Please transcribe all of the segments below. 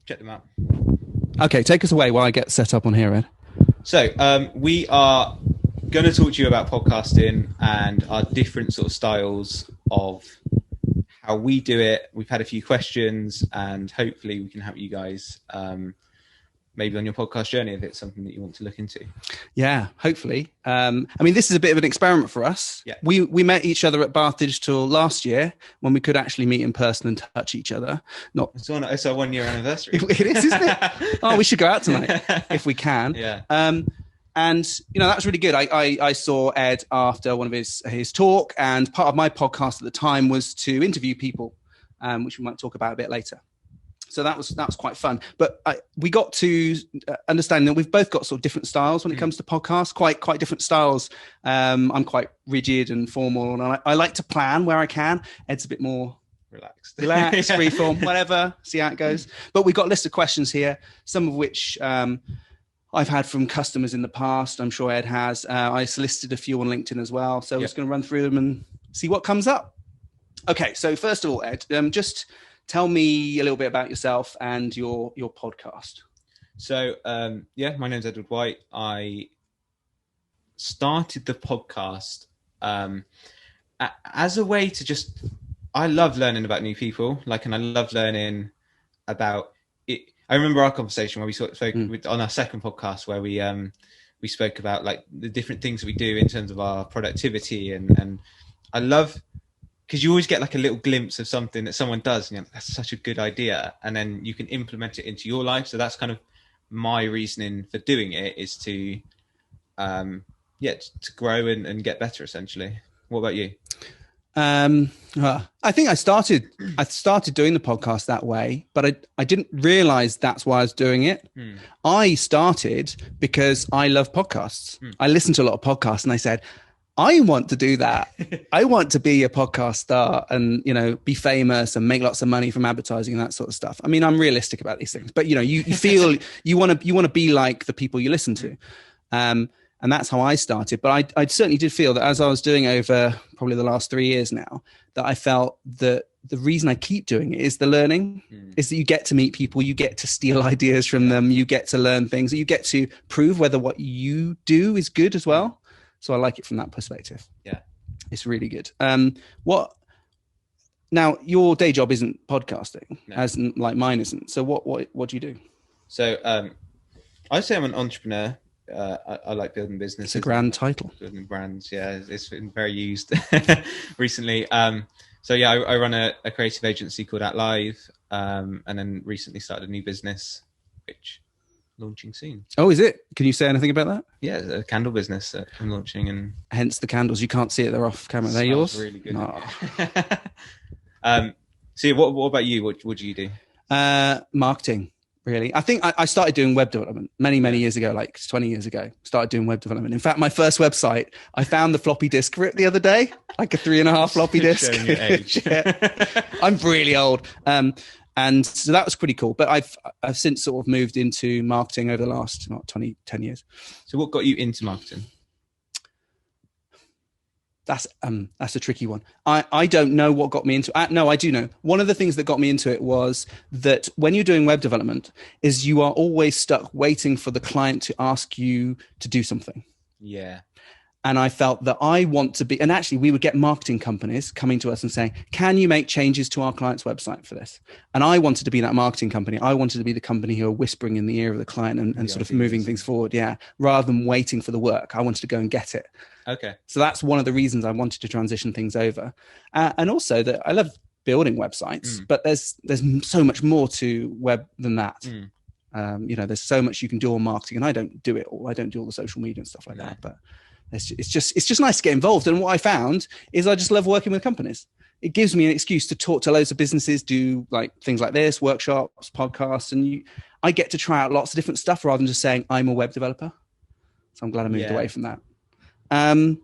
check them out. Okay, take us away while I get set up on here, Ed. So we are going to talk to you about podcasting and our different sort of styles of how we do it. We've had a few questions, and hopefully we can help you guys maybe on your podcast journey if it's something that you want to look into. Yeah, hopefully. I mean, this is a bit of an experiment for us. Yeah. We met each other at Bath Digital last year when we could actually meet in person and touch each other. It's our 1 year anniversary. It is, isn't it? Oh, we should go out tonight if we can. Yeah. And, that's really good. I saw Ed after one of his talk, and part of my podcast at the time was to interview people, which we might talk about a bit later. So that was quite fun. But we got to understand that we've both got sort of different styles when it comes to podcasts, quite different styles. I'm quite rigid and formal, and I like to plan where I can. Ed's a bit more relaxed, freeform, whatever, see how it goes. But we've got a list of questions here, some of which I've had from customers in the past. I'm sure Ed has. I solicited a few on LinkedIn as well. So I'm just going to run through them and see what comes up. Okay, so first of all, Ed, just tell me a little bit about yourself and your podcast. So, my name's Edward White. I started the podcast as a way to I love learning about new people, and I love learning about it. I remember our conversation where we spoke on our second podcast where we spoke about the different things that we do in terms of our productivity, and I love, because you always get a little glimpse of something that someone does, and that's such a good idea, and then you can implement it into your life. So that's kind of my reasoning for doing it, is to to grow and get better, essentially. What about you? I think I started doing the podcast that way, but I didn't realize that's why I was doing it. I started because I love podcasts. I listened to a lot of podcasts, and I said, I want to do that. I want to be a podcast star and, be famous and make lots of money from advertising and that sort of stuff. I mean, I'm realistic about these things, but you feel you want to be like the people you listen to. And that's how I started. But I certainly did feel that as I was doing over probably the last 3 years now, that I felt that the reason I keep doing it is the learning, is that you get to meet people, you get to steal ideas from them, you get to learn things, you get to prove whether what you do is good as well. So I like it from that perspective. Yeah, it's really good. Now your day job isn't podcasting, as like mine isn't. So what do you do? So I'd say I'm an entrepreneur. I like building businesses. It's a grand title. Building brands, yeah. It's been very used recently. So yeah, I run a creative agency called At Live, and then recently started a new business, which launching soon. Oh, is it? Can you say anything about that? Yeah, a candle business that I'm launching, and hence the candles. You can't see it; they're off camera. They're yours. Really good. Oh. So yeah, what about you? What do you do? Marketing. Really, I think I started doing web development many years ago, like 20 years ago. Started doing web development. In fact, my first website, I found the floppy disk for it the other day, like a 3.5 floppy disk. Showing your age. Yeah. I'm really old, and so that was pretty cool. But I've since sort of moved into marketing over the last 10 years. So, what got you into marketing? That's a tricky one. I don't know what got me into it. No, I do know. One of the things that got me into it was that when you're doing web development is you are always stuck waiting for the client to ask you to do something. Yeah. And I felt that I want to be, and actually we would get marketing companies coming to us and saying, can you make changes to our client's website for this? And I wanted to be that marketing company. I wanted to be the company who are whispering in the ear of the client and sort of moving things forward. Yeah. Rather than waiting for the work, I wanted to go and get it. Okay. So that's one of the reasons I wanted to transition things over. And also that I love building websites, but there's so much more to web than that. There's so much you can do on marketing, and I don't do it all. I don't do all the social media and stuff like that, but it's just nice to get involved. And what I found is I just love working with companies. It gives me an excuse to talk to loads of businesses, do like things like this, workshops, podcasts, and I get to try out lots of different stuff rather than just saying I'm a web developer. So I'm glad I moved away from that. Right,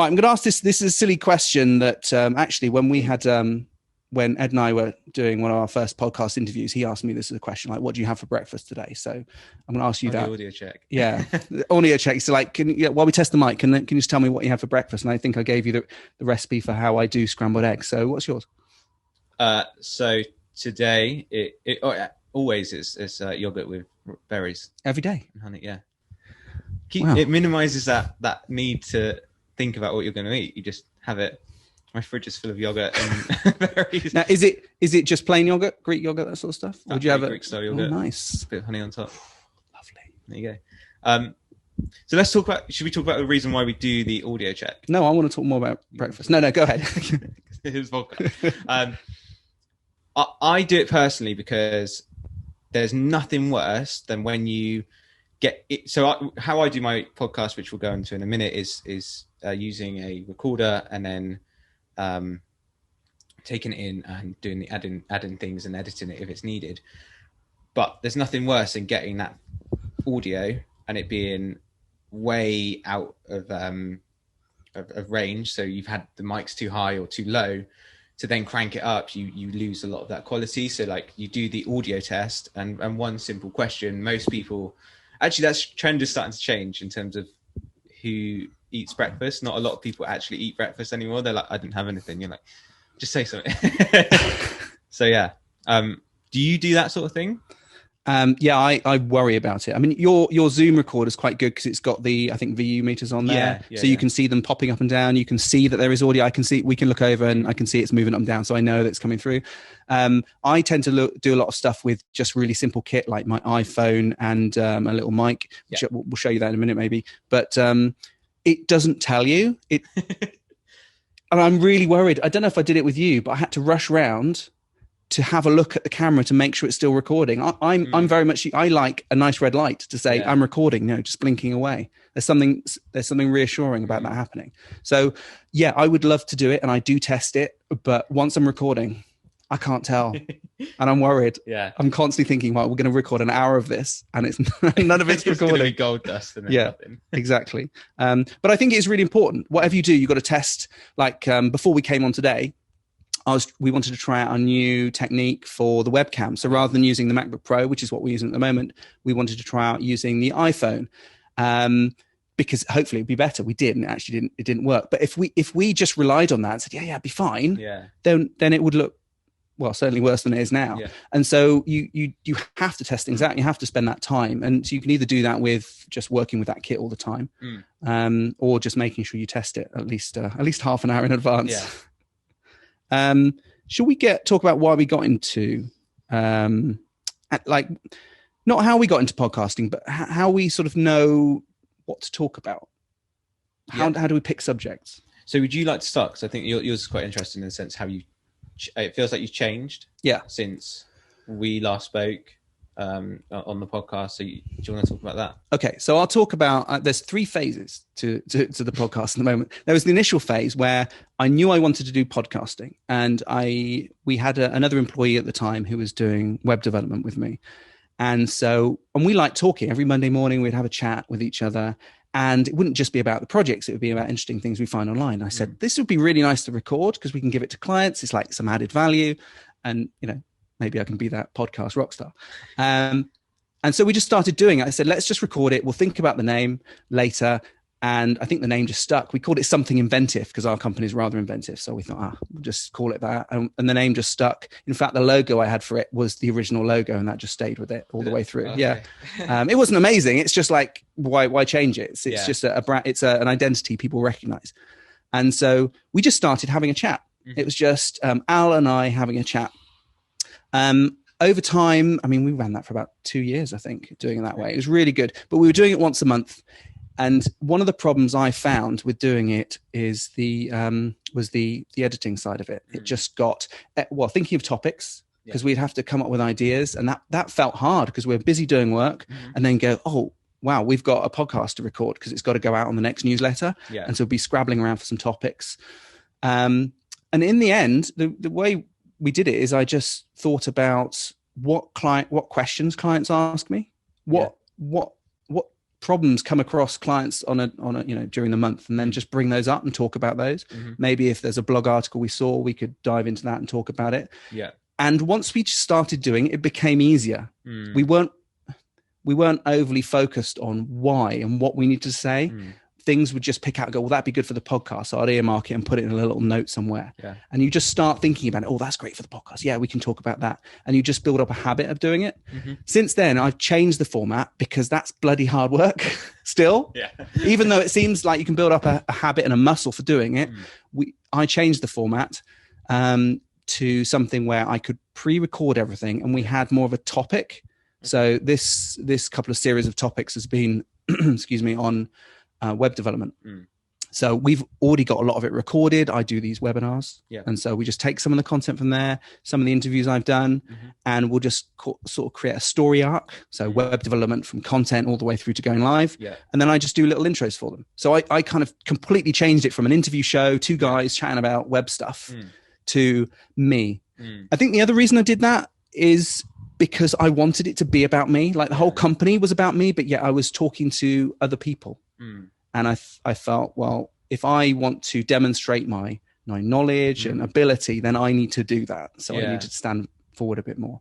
I'm going to ask this. This is a silly question that actually when Ed and I were doing one of our first podcast interviews, he asked me this as a question, like, what do you have for breakfast today? So I'm going to ask you that. Audio check. Yeah. Audio check. So like, while we test the mic, can you just tell me what you have for breakfast? And I think I gave you the recipe for how I do scrambled eggs. So what's yours? So today always it's yogurt with berries every day and honey. Yeah, Wow. It minimizes that need to think about what you're going to eat. You just have it. My fridge is full of yogurt and berries. Now, is it just plain yogurt, Greek yogurt, that sort of stuff? Or would you have Greek style yogurt? Oh, nice. A bit of honey on top. Lovely. There you go. So let's talk about. Should we talk about the reason why we do the audio check? No, I want to talk more about breakfast. No, go ahead. It was vodka. I do it personally because there's nothing worse than when you get it. So how I do my podcast, which we'll go into in a minute, is using a recorder and then taking it in and doing the adding things and editing it if it's needed. But there's nothing worse than getting that audio and it being way out of range. So you've had the mics too high or too low. To then crank it up, you lose a lot of that quality. So like you do the audio test and one simple question. Most people, actually, that trend is starting to change in terms of who eats breakfast. Not a lot of people actually eat breakfast anymore. They're like, I didn't have anything. You're like, just say something. So yeah. Do you do that sort of thing? Yeah, I worry about it. I mean, your Zoom recorder is quite good because it's got the, I think, VU meters on there. So you can see them popping up and down. You can see that there is audio. We can look over and I can see it's moving up and down. So I know that it's coming through. I tend to do a lot of stuff with just really simple kit, like my iPhone and a little mic, which we'll show you that in a minute maybe. But it doesn't tell you. And I'm really worried. I don't know if I did it with you, but I had to rush around to have a look at the camera to make sure it's still recording. I'm very much, I like a nice red light to say I'm recording, just blinking away. There's something reassuring about that happening. So yeah, I would love to do it and I do test it, but once I'm recording, I can't tell and I'm worried. Yeah. I'm constantly thinking, well, we're going to record an hour of this and it's none of it's recording. It's going to be gold dust. And nothing. Exactly. But I think it's really important. Whatever you do, you've got to test. Like before we came on today, we wanted to try out a new technique for the webcam. So rather than using the MacBook Pro, which is what we're using at the moment, we wanted to try out using the iPhone because hopefully it'd be better. We did, and it didn't work. But if we just relied on that and said, yeah, it'd be fine, then it would look, well, certainly worse than it is now. Yeah. And so you have to test things out. You have to spend that time. And so you can either do that with just working with that kit all the time or just making sure you test it at least half an hour in advance. Yeah. Should we talk about why we got into like not how we got into podcasting, but how we sort of know what to talk about? How do we pick subjects? So would you like to start? Because I think yours is quite interesting in the sense how it feels like you've changed since we last spoke on the podcast. So do you want to talk about that? Okay, so I'll talk about there's 3 phases to the podcast at the moment. There was the initial phase where I knew I wanted to do podcasting, and we had another employee at the time who was doing web development with me, and we liked talking. Every Monday morning we'd have a chat with each other, and it wouldn't just be about the projects, it would be about interesting things we find online. I said, this would be really nice to record because we can give it to clients. It's like some added value, and maybe I can be that podcast rock star. And so we just started doing it. I said, let's just record it. We'll think about the name later. And I think the name just stuck. We called it Something Inventive because our company is rather inventive. So we thought, we'll just call it that. And the name just stuck. In fact, the logo I had for it was the original logo, and that just stayed with it all the way through. Okay. Yeah. It wasn't amazing. It's just like, why change it? It's just a brand. It's an identity people recognize. And so we just started having a chat. It was just Al and I having a chat. Over time, I mean, we ran that for about 2 years, I think, doing it that way. It was really good, but we were doing it once a month. And one of the problems I found with doing it is the editing side of it. It just got, thinking of topics, because we'd have to come up with ideas, and that felt hard because we're busy doing work and then go, oh, wow, we've got a podcast to record because it's got to go out on the next newsletter. Yeah. And so we'd be scrabbling around for some topics. And in the end, the way we did it is I just thought about what questions clients ask me, what problems come across clients on a during the month, and then just bring those up and talk about those. Maybe if there's a blog article we saw, we could dive into that and talk about it. Yeah. And once we started doing it, it became easier. We weren't overly focused on why and what we need to say. things would just pick out and go, well, that'd be good for the podcast. So I'd earmark it and put it in a little note somewhere. Yeah. And you just start thinking about it. Oh, that's great for the podcast. Yeah, we can talk about that. And you just build up a habit of doing it. Mm-hmm. Since then, I've changed the format because that's bloody hard work still. Yeah. Even though it seems like you can build up a habit and a muscle for doing it, I changed the format to something where I could pre-record everything and we had more of a topic. So this couple of series of topics has been, excuse me, on web development. So we've already got a lot of it recorded. I do these webinars. Yeah. And so we just take some of the content from there, some of the interviews I've done, and we'll just sort of create a story arc. So web development from content all the way through to going live. Yeah. And then I just do little intros for them. So I kind of completely changed it from an interview show, two guys chatting about web stuff to me. I think the other reason I did that is because I wanted it to be about me. Like the whole company was about me, but yet I was talking to other people. And I felt, well, if I want to demonstrate my knowledge and ability, then I need to do that. So I need to stand forward a bit more.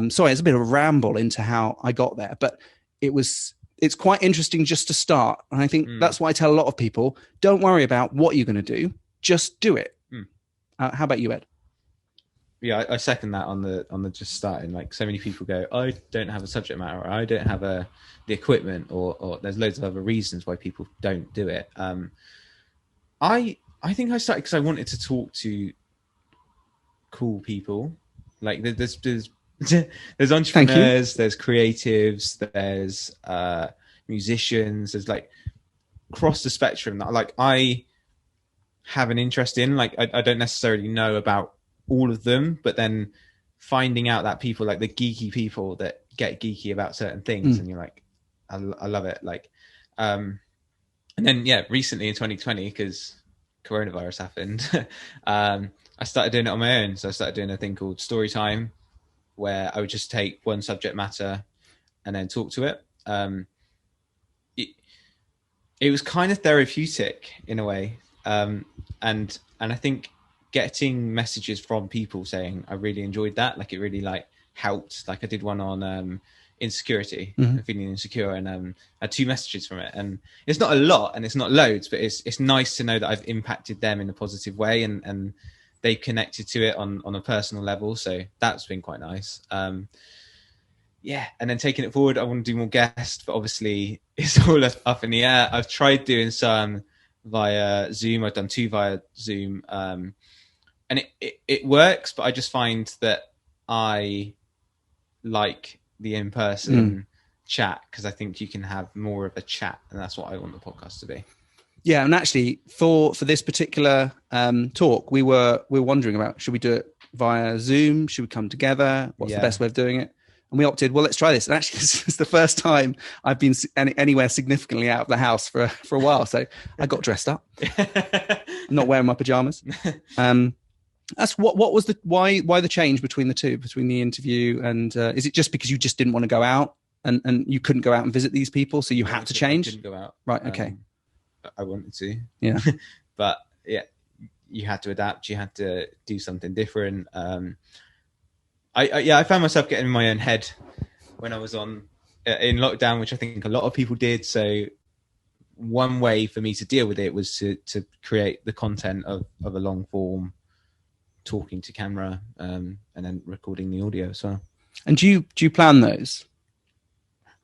Sorry, it's a bit of a ramble into how I got there, but it's quite interesting just to start. And I think that's why I tell a lot of people, don't worry about what you're going to do, just do it. How about you, Ed? Yeah, I second that on the just starting. Like so many people go, I don't have a subject matter, or I don't have the equipment, or there's loads of other reasons why people don't do it. I think I started because I wanted to talk to cool people. Like there's entrepreneurs, there's creatives, there's musicians, there's like across the spectrum that like I have an interest in. Like I don't necessarily know about all of them, but then finding out that people, like the geeky people that get geeky about certain things, and you're like, I love it. Like, and then recently in 2020, because coronavirus happened, I started doing it on my own. So I started doing a thing called Story Time, where I would just take one subject matter and then talk to it. It was kind of therapeutic in a way, and I think getting messages from people saying I really enjoyed that, like it really like helped. Like I did one on insecurity, feeling insecure, and I had 2 messages from it, and it's not a lot and it's not loads, but it's nice to know that I've impacted them in a positive way, and they connected to it on a personal level. So that's been quite nice. And then taking it forward, I want to do more guests, but obviously it's all up in the air. I've tried doing some via Zoom. I've done 2 via Zoom, and it works, but I just find that I like the in-person chat, because I think you can have more of a chat, and that's what I want the podcast to be. Yeah, and actually for this particular talk, we were wondering about, should we do it via Zoom? Should we come together? What's the best way of doing it? And we opted, well, let's try this. And actually, it's the first time I've been anywhere significantly out of the house for a while. So I got dressed up. I'm not wearing my pajamas. That's what was why the change between the two, between the interview and is it just because you just didn't want to go out and you couldn't go out and visit these people, so you had to change? I didn't go out. Right. Okay. I wanted to. Yeah. But yeah, you had to adapt. You had to do something different. I found myself getting in my own head when I was in lockdown, which I think a lot of people did. So one way for me to deal with it was to create the content of a long form, talking to camera, and then recording the audio as well. And do you plan those?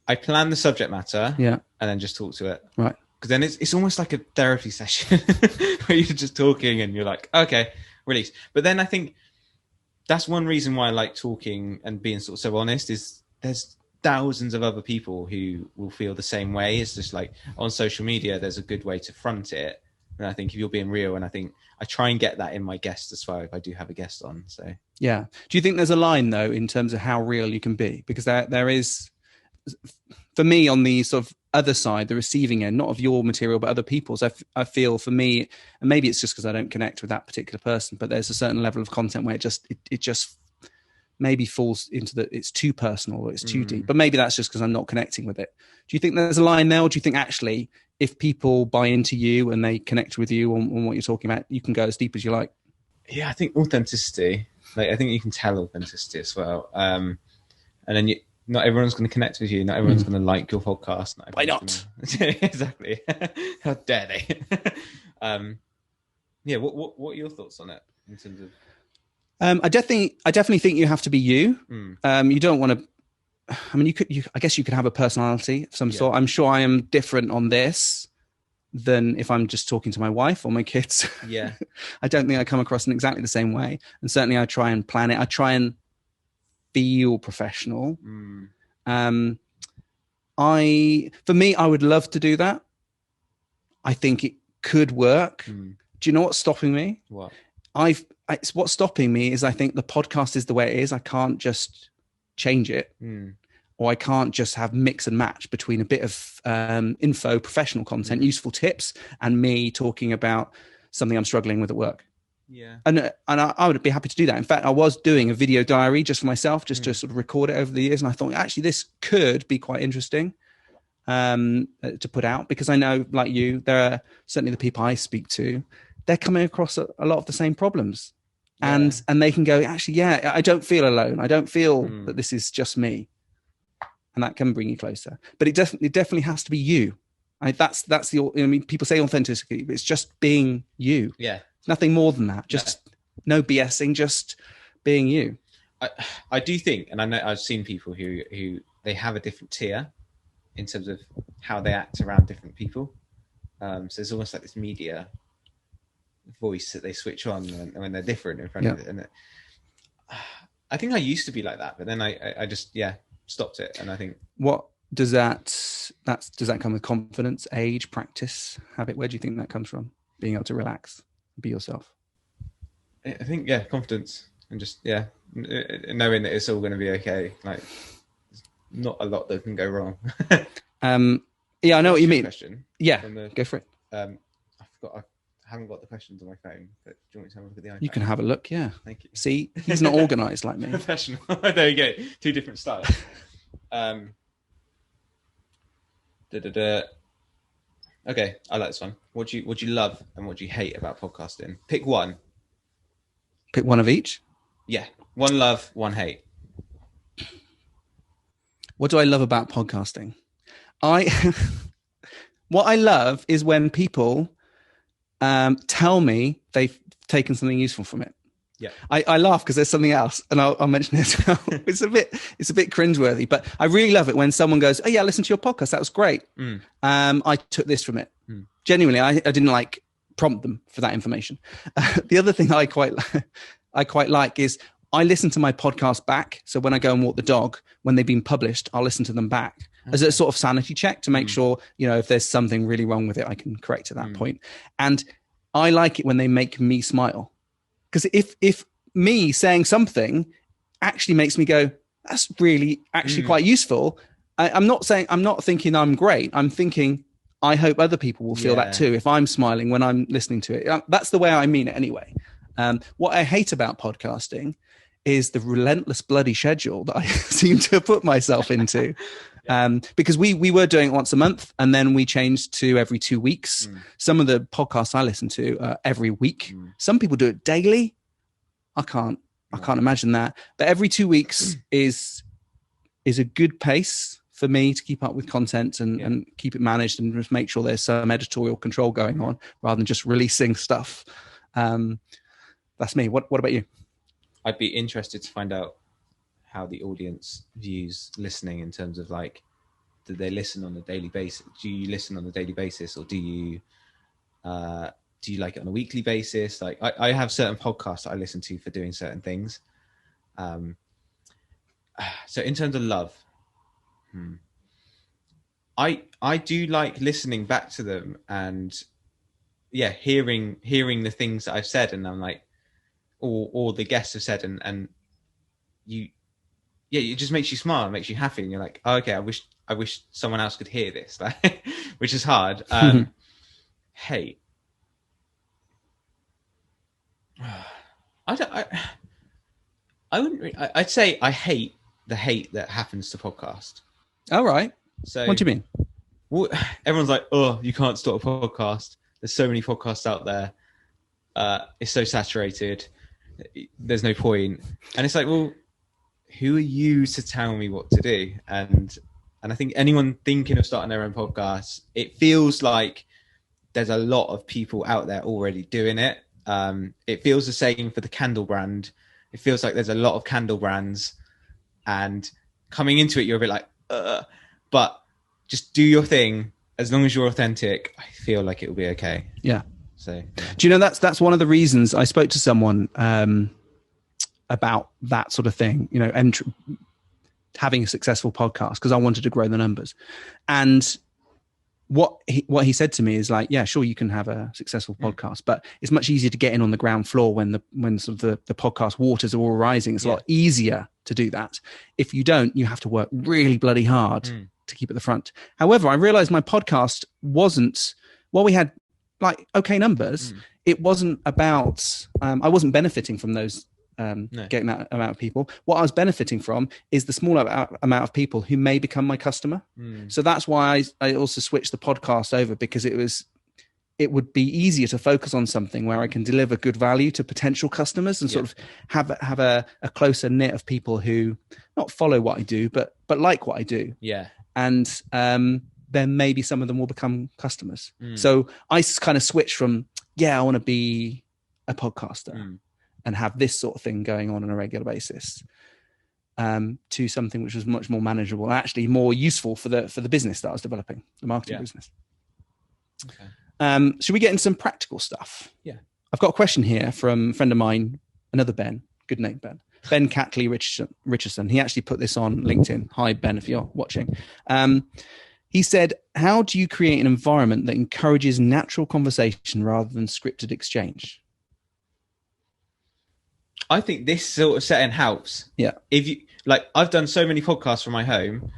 I plan the subject matter, and then just talk to it. Right. Because then it's almost like a therapy session where you're just talking and you're like, okay, release. But then I think that's one reason why I like talking and being sort of so honest, is there's thousands of other people who will feel the same way. It's just like on social media, there's a good way to front it. And I think if you're being real, and I think I try and get that in my guests as well, if I do have a guest on. So yeah. Do you think there's a line though, in terms of how real you can be? Because there is, for me, on the sort of other side, the receiving end, not of your material, but other people's, I feel for me, and maybe it's just because I don't connect with that particular person, but there's a certain level of content where it just maybe falls into it's too personal or it's too deep, but maybe that's just because I'm not connecting with it. Do you think there's a line there, or do you think actually if people buy into you and they connect with you on what you're talking about, you can go as deep as you like? Yeah, I think authenticity, like I think you can tell authenticity as well. And then not everyone's going to connect with you. Not everyone's going to like your podcast. Why not? Exactly. How dare they? Yeah. What are your thoughts on it in terms of? I definitely think you have to be you. You don't want to. I mean, I guess you could have a personality of some sort. I'm sure I am different on this than if I'm just talking to my wife or my kids. Yeah. I don't think I come across in exactly the same way. And certainly I try and plan it. I try and feel professional. For me, I would love to do that. I think it could work. Do you know what's stopping me? What? What's stopping me is I think the podcast is the way it is. I can't just change it. Or I can't just have mix and match between a bit of info, professional content, useful tips, and me talking about something I'm struggling with at work. Yeah. And I would be happy to do that. In fact, I was doing a video diary just for myself, just to sort of record it over the years. And I thought, actually, this could be quite interesting to put out, because I know, like you, there are certainly the people I speak to, they're coming across a lot of the same problems. And they can go, actually, I don't feel alone. I don't feel that this is just me. And that can bring you closer. But it definitely has to be you. That's people say authenticity, but it's just being you. Yeah. Nothing more than that. Just no BSing, just being you. I do think, and I know I've seen people who they have a different tier in terms of how they act around different people. So it's almost like this media voice that they switch on when they're different in front of it. And I think I used to be like that, but then I just stopped it. And I think, what does that come with? Confidence, age, practice, habit? Where do you think that comes from? Being able to relax, be yourself. I think confidence, and just knowing that it's all going to be okay. Like, there's not a lot that can go wrong. I know what you mean. Question, go for it. I forgot. I haven't got the questions on my phone, but do you want me to have a look at the iPad? You can have a look. Yeah. Thank you. See, he's not organised like me. Professional. There you go. Two different styles. Okay, I like this one. What do you love and what do you hate about podcasting? Pick one. Pick one of each? Yeah. One love, one hate. What do I love about podcasting? What I love is when people tell me they've taken something useful from it. Yeah, I laugh because there's something else, and I'll mention it as well. It's a bit cringeworthy, but I really love it when someone goes, "Oh yeah, listen to your podcast. That was great. I took this from it." Genuinely, I didn't prompt them for that information. The other thing I quite like is I listen to my podcast back. So when I go and walk the dog, when they've been published, I'll listen to them back as a sort of sanity check to make sure, if there's something really wrong with it, I can correct at that point. And I like it when they make me smile. Because if me saying something actually makes me go, that's really actually quite useful. I'm not thinking I'm great. I'm thinking, I hope other people will feel that too. If I'm smiling when I'm listening to it, that's the way I mean it anyway. What I hate about podcasting is the relentless bloody schedule that I seem to put myself into. Because we were doing it once a month, and then we changed to every 2 weeks. Some of the podcasts I listen to every week. Some people do it daily. I can't imagine that. But every 2 weeks is a good pace for me to keep up with content and keep it managed and just make sure there's some editorial control going on rather than just releasing stuff. That's me. What about you? I'd be interested to find out how the audience views listening in terms of do they listen on a daily basis? Do you listen on a daily basis, or do you like it on a weekly basis? I have certain podcasts that I listen to for doing certain things. So in terms of love, I do like listening back to them and hearing the things that I've said, and I'm like, or the guests have said, and it just makes you smile, it makes you happy, and you're like, oh, okay, I wish someone else could hear this, which is hard. Hate. I'd say I hate the hate that happens to podcast. All right. So what do you mean? Well, everyone's like, oh, you can't start a podcast. There's so many podcasts out there. It's so saturated. There's no point. And it's like, well, who are you to tell me what to do? And I think anyone thinking of starting their own podcast, it feels like there's a lot of people out there already doing it. It feels the same for the candle brand. It feels like there's a lot of candle brands, and coming into it, you're a bit like, but just do your thing. As long as you're authentic, I feel like it will be okay. Yeah. So, yeah. Do you know, that's one of the reasons I spoke to someone about that sort of thing, you know, and having a successful podcast, because I wanted to grow the numbers. And what he said to me is like, yeah, sure, you can have a successful podcast, but it's much easier to get in on the ground floor when sort of the podcast waters are all rising. It's a lot easier to do that. If you don't, you have to work really bloody hard to keep at the front. However, I realized my podcast wasn't, while we had like okay numbers, it wasn't about, I wasn't benefiting from those getting that amount of people. What I was benefiting from is the smaller amount of people who may become my customer. So that's why I also switched the podcast over, because it would be easier to focus on something where I can deliver good value to potential customers and sort of have a closer knit of people who not follow what I do, but like what I do. Yeah. And then maybe some of them will become customers. So I kind of switched from, I want to be a podcaster and have this sort of thing going on a regular basis, to something which was much more manageable and actually more useful for the business that I was developing, the marketing business. Okay. Should we get into some practical stuff? Yeah. I've got a question here from a friend of mine, another Ben, good name, Ben Catley Richardson. He actually put this on LinkedIn. Hi, Ben, if you're watching. He said, how do you create an environment that encourages natural conversation rather than scripted exchange? I think this sort of setting helps. Yeah. If you like, I've done so many podcasts from my home,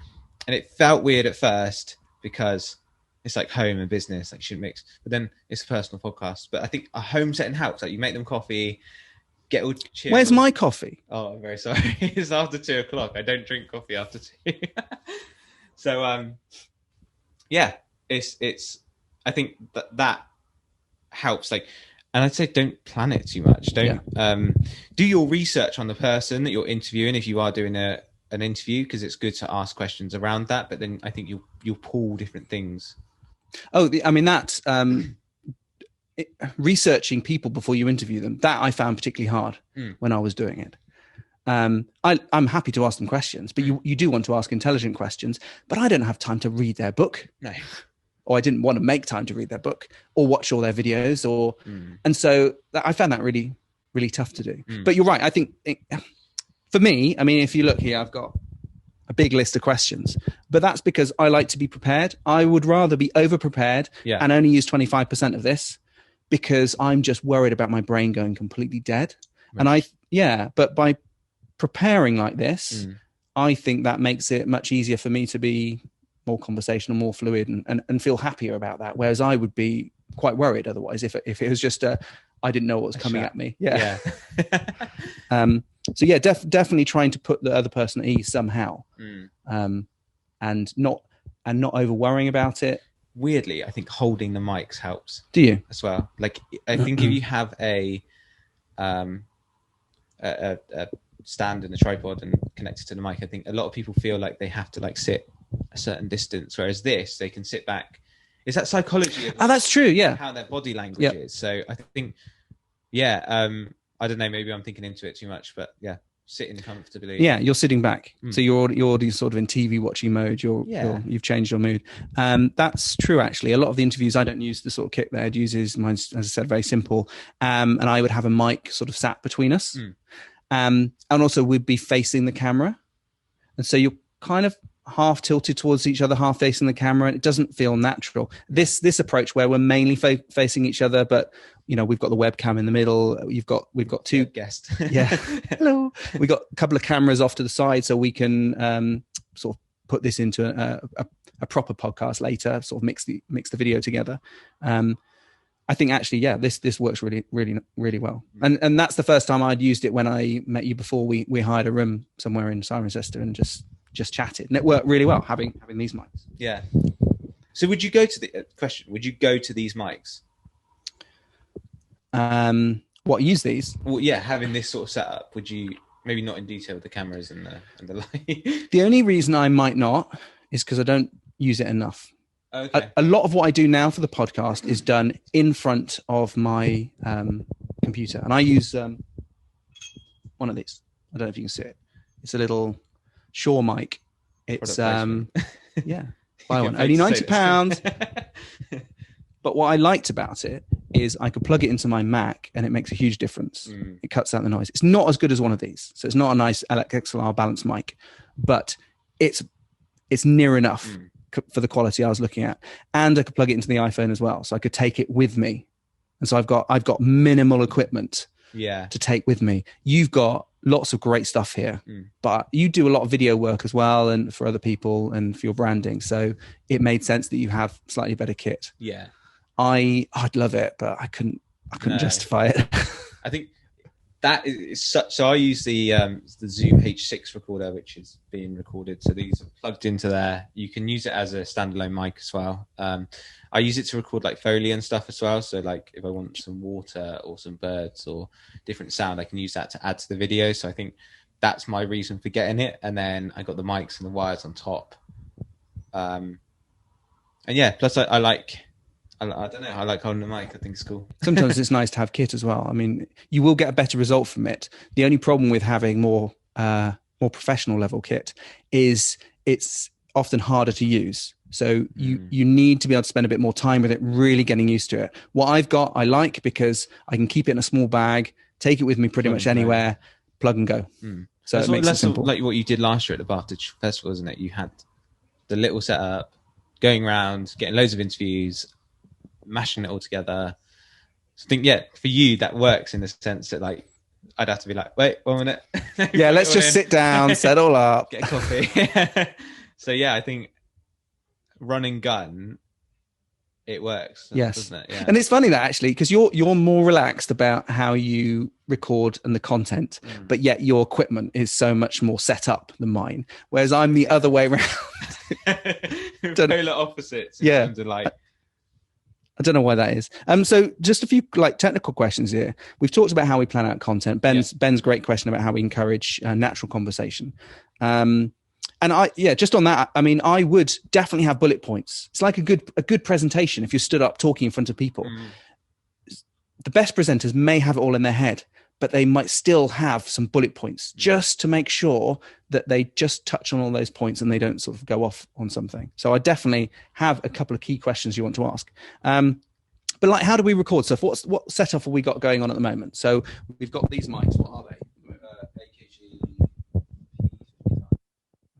and it felt weird at first because it's like home and business, like shouldn't mix. But then it's a personal podcast. But I think a home setting helps. Like you make them coffee, get all chill. Where's my coffee? Oh, I'm very sorry. It's after 2:00. I don't drink coffee after 2. So yeah, it's. I think that helps. Like. And I'd say don't plan it too much. Don't do your research on the person that you're interviewing if you are doing an interview, because it's good to ask questions around that. But then I think you'll pull different things. Oh, I mean that researching people before you interview them, that I found particularly hard when I was doing it. I'm happy to ask them questions, but you do want to ask intelligent questions. But I don't have time to read their book. No. Or I didn't want to make time to read their book or watch all their videos, and so I found that really, really tough to do. But you're right. I think for me, I mean, if you look here, I've got a big list of questions, but that's because I like to be prepared. I would rather be over prepared and only use 25% of this, because I'm just worried about my brain going completely dead. Right. And but by preparing like this, I think that makes it much easier for me to be more conversational, more fluid, and feel happier about that. Whereas I would be quite worried otherwise if it was just I didn't know what was coming at me. Yeah. So yeah, definitely trying to put the other person at ease somehow, and not over worrying about it. Weirdly, I think holding the mics helps. Do you as well? Like I think if you have a stand and a tripod and connected to the mic, I think a lot of people feel like they have to like sit a certain distance, whereas this they can sit back. Is that psychology? That's true. Yeah, how their body language is. So I think, I don't know. Maybe I'm thinking into it too much, but sitting comfortably. Yeah, you're sitting back, so you're sort of in TV watching mode. You've changed your mood. That's true. Actually, a lot of the interviews I don't use the sort of kit that I'd use. Mine's, as I said, very simple. And I would have a mic sort of sat between us, and also we'd be facing the camera, and so you're kind of half tilted towards each other, half facing the camera, and it doesn't feel natural. This approach where we're mainly facing each other, but we've got the webcam in the middle. We've got two guests. Yeah, hello. We've got a couple of cameras off to the side, so we can sort of put this into a proper podcast later. Sort of mix the video together. I think actually, this works really, really, really well. And that's the first time I'd used it when I met you before we hired a room somewhere in Cirencester and just chatted, and it worked really well having these mics. Yeah. So would you go to the question? Would you go to these mics? Use these? Well, yeah, having this sort of setup, would you maybe not in detail with the cameras and the light. The only reason I might not is because I don't use it enough. Okay. A lot of what I do now for the podcast is done in front of my computer, and I use one of these. I don't know if you can see it. It's a little Shure mic. It's yeah, buy one. Only £90. But what I liked about it is I could plug it into my Mac and it makes a huge difference. It cuts out the noise. It's not as good as one of these. So it's not a nice XLR balanced mic, but it's near enough for the quality I was looking at. And I could plug it into the iPhone as well. So I could take it with me. And so I've got minimal equipment to take with me. You've got lots of great stuff here, but you do a lot of video work as well, and for other people and for your branding. So it made sense that you have slightly better kit. Yeah. I'd love it, but I couldn't justify it. I think that is such. So I use the Zoom H6 recorder, which is being recorded. So these are plugged into there. You can use it as a standalone mic as well. I use it to record like Foley and stuff as well. So like if I want some water or some birds or different sound, I can use that to add to the video. So I think that's my reason for getting it. And then I got the mics and the wires on top. And yeah, plus I don't know. I like holding the mic. I think it's cool. Sometimes it's nice to have kit as well. I mean, you will get a better result from it. The only problem with having more professional level kit is it's often harder to use. So you need to be able to spend a bit more time with it, really getting used to it. What I've got, I like because I can keep it in a small bag, take it with me pretty much anywhere, plug and go. So it makes it simple. Like what you did last year at the Bartage Festival, isn't it? You had the little setup, going around, getting loads of interviews, mashing it all together. So I think, for you, that works in the sense that like, I'd have to be like, wait, 1 minute. Yeah, let's just sit down, settle up. Get a coffee. So I think run and gun, it works. Yes. Doesn't it? Yeah. And it's funny that actually, because you're more relaxed about how you record and the content, but yet your equipment is so much more set up than mine. Whereas I'm the other way around. Polar opposites in terms of like, I don't know why that is. So just a few like technical questions here. We've talked about how we plan out content. Ben's great question about how we encourage natural conversation. And just on that, I mean, I would definitely have bullet points. It's like a good presentation. If you're stood up talking in front of people, the best presenters may have it all in their head, but they might still have some bullet points just to make sure that they just touch on all those points and they don't sort of go off on something. So I definitely have a couple of key questions you want to ask. But like, how do we record stuff? What setup have we got going on at the moment? So we've got these mics. What are they?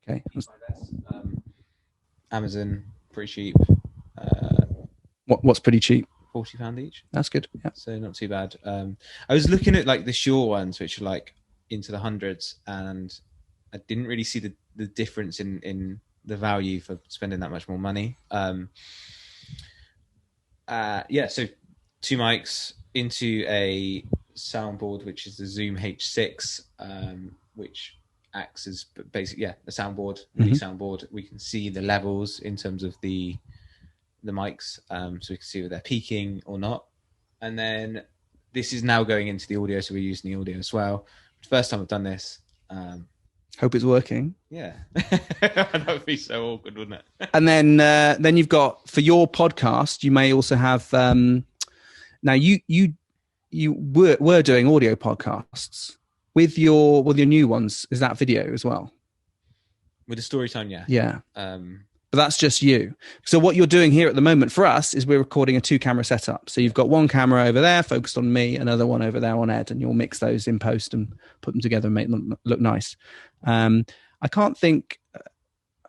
Okay. Amazon, pretty cheap. What's pretty cheap? £40 each. That's good. Yeah. So not too bad. I was looking at like the Shure ones, which are like into the hundreds, and I didn't really see the difference in the value for spending that much more money. So 2 mics into a soundboard, which is the Zoom H6, which acts as basically the soundboard, MIDI soundboard. We can see the levels in terms of the mics, so we can see whether they're peaking or not. And then this is now going into the audio, so we're using the audio as well. First time I've done this. Hope it's working. Yeah. That would be so awkward, wouldn't it? And then you've got, for your podcast, you may also have now you were doing audio podcasts. With your new ones, is that video as well? With the story time, yeah. Yeah. But that's just you. So what you're doing here at the moment for us is we're recording a 2-camera setup. So you've got one camera over there focused on me, another one over there on Ed, and you'll mix those in post and put them together and make them look nice. I can't think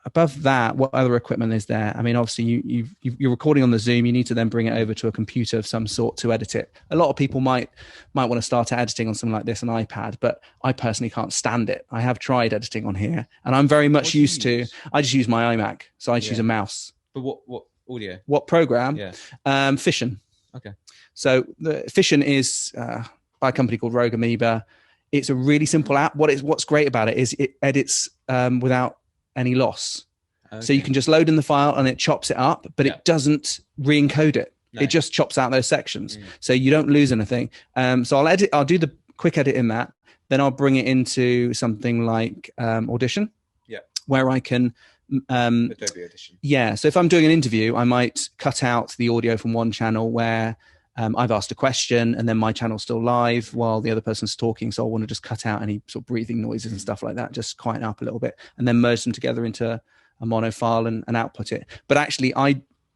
above that what other equipment is there. I mean, obviously you're recording on the Zoom. You need to then bring it over to a computer of some sort to edit it. A lot of people might want to start editing on something like this, an iPad, but I personally can't stand it. I have tried editing on here, and I'm very much used to. I just use my iMac, so I just use a mouse. But what audio? What program? Yeah. Fission. Okay. So the Fission is by a company called Rogue Amoeba. It's a really simple app. What's great about it is it edits without any loss. Okay. So you can just load in the file and it chops it up, but it doesn't re-encode it. No. It just chops out those sections. So you don't lose anything. So I'll do the quick edit in that. then I'll bring it into something like Audition, where I can Adobe Audition. Yeah, so if I'm doing an interview, I might cut out the audio from one channel where I've asked a question and then my channel's still live while the other person's talking. So I want to just cut out any sort of breathing noises and stuff like that, just quieten up a little bit, and then merge them together into a mono file and output it. But actually,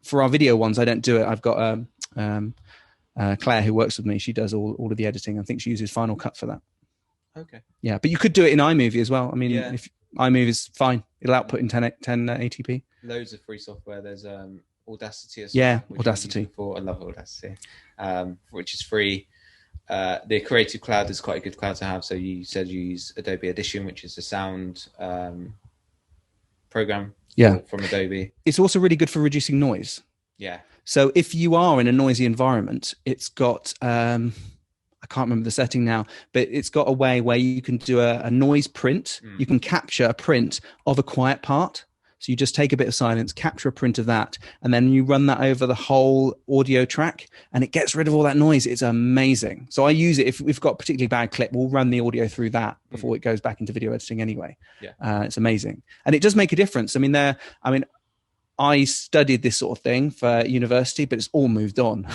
for our video ones, I don't do it. I've got Claire who works with me. She does all of the editing. I think she uses Final Cut for that. Okay. Yeah, but you could do it in iMovie as well. I mean, if iMovie is fine, it'll output in 1080p. Loads of free software. There's Audacity as well. Yeah, Audacity. I love Audacity, which is free. The Creative Cloud is quite a good cloud to have. So you said you use Adobe Audition, which is a sound program from Adobe. It's also really good for reducing noise. Yeah. So if you are in a noisy environment, it's got I can't remember the setting now, but it's got a way where you can do a noise print. You can capture a print of a quiet part. So you just take a bit of silence, capture a print of that, and then you run that over the whole audio track, and it gets rid of all that noise. It's amazing. So I use it if we've got a particularly bad clip, we'll run the audio through that before it goes back into video editing anyway. Yeah. It's amazing. And it does make a difference. I mean, I studied this sort of thing for university, but it's all moved on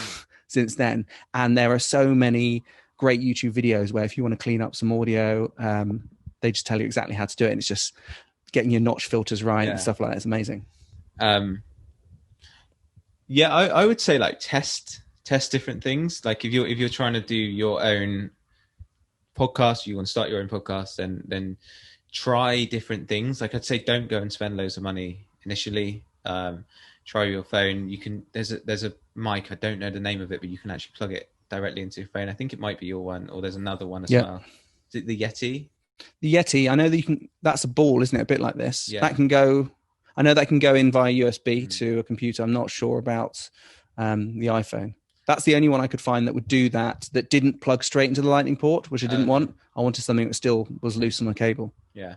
since then. And there are so many great YouTube videos where if you want to clean up some audio, they just tell you exactly how to do it. And it's just getting your notch filters right and stuff like that. It's amazing. I would say like test different things. Like if you're trying to do your own podcast, you want to start your own podcast, then try different things. Like I'd say don't go and spend loads of money initially. Try your phone. You can there's a mic, I don't know the name of it, but you can actually plug it directly into your phone. I think it might be your one, or there's another one as well. Is it the Yeti? The Yeti, I know that you can. That's a ball, isn't it? A bit like this. Yeah. That can go. I know that can go in via USB to a computer. I'm not sure about the iPhone. That's the only one I could find that would do that. That didn't plug straight into the Lightning port, which I didn't want. I wanted something that still was loose on the cable. Yeah.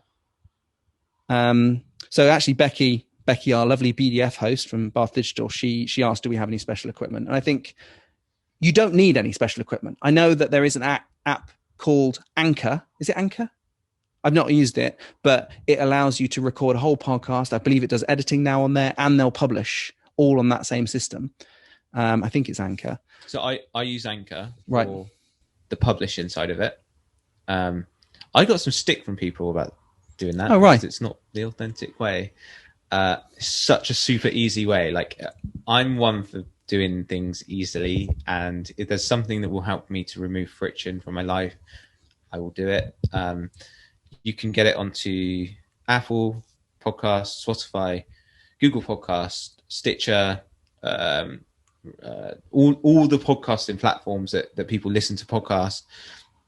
So actually, Becky, our lovely BDF host from Bath Digital, she asked, "Do we have any special equipment?" And I think you don't need any special equipment. I know that there is an app called Anchor. Is it Anchor? I've not used it, but it allows you to record a whole podcast. I believe it does editing now on there, and they'll publish all on that same system. I think it's Anchor. So I use Anchor for the publishing side of it. I got some stick from people about doing that. Oh, right. It's not the authentic way. It's such a super easy way. Like I'm one for doing things easily, and if there's something that will help me to remove friction from my life, I will do it. You can get it onto Apple Podcasts, Spotify, Google Podcasts, Stitcher, all the podcasting platforms that people listen to podcasts.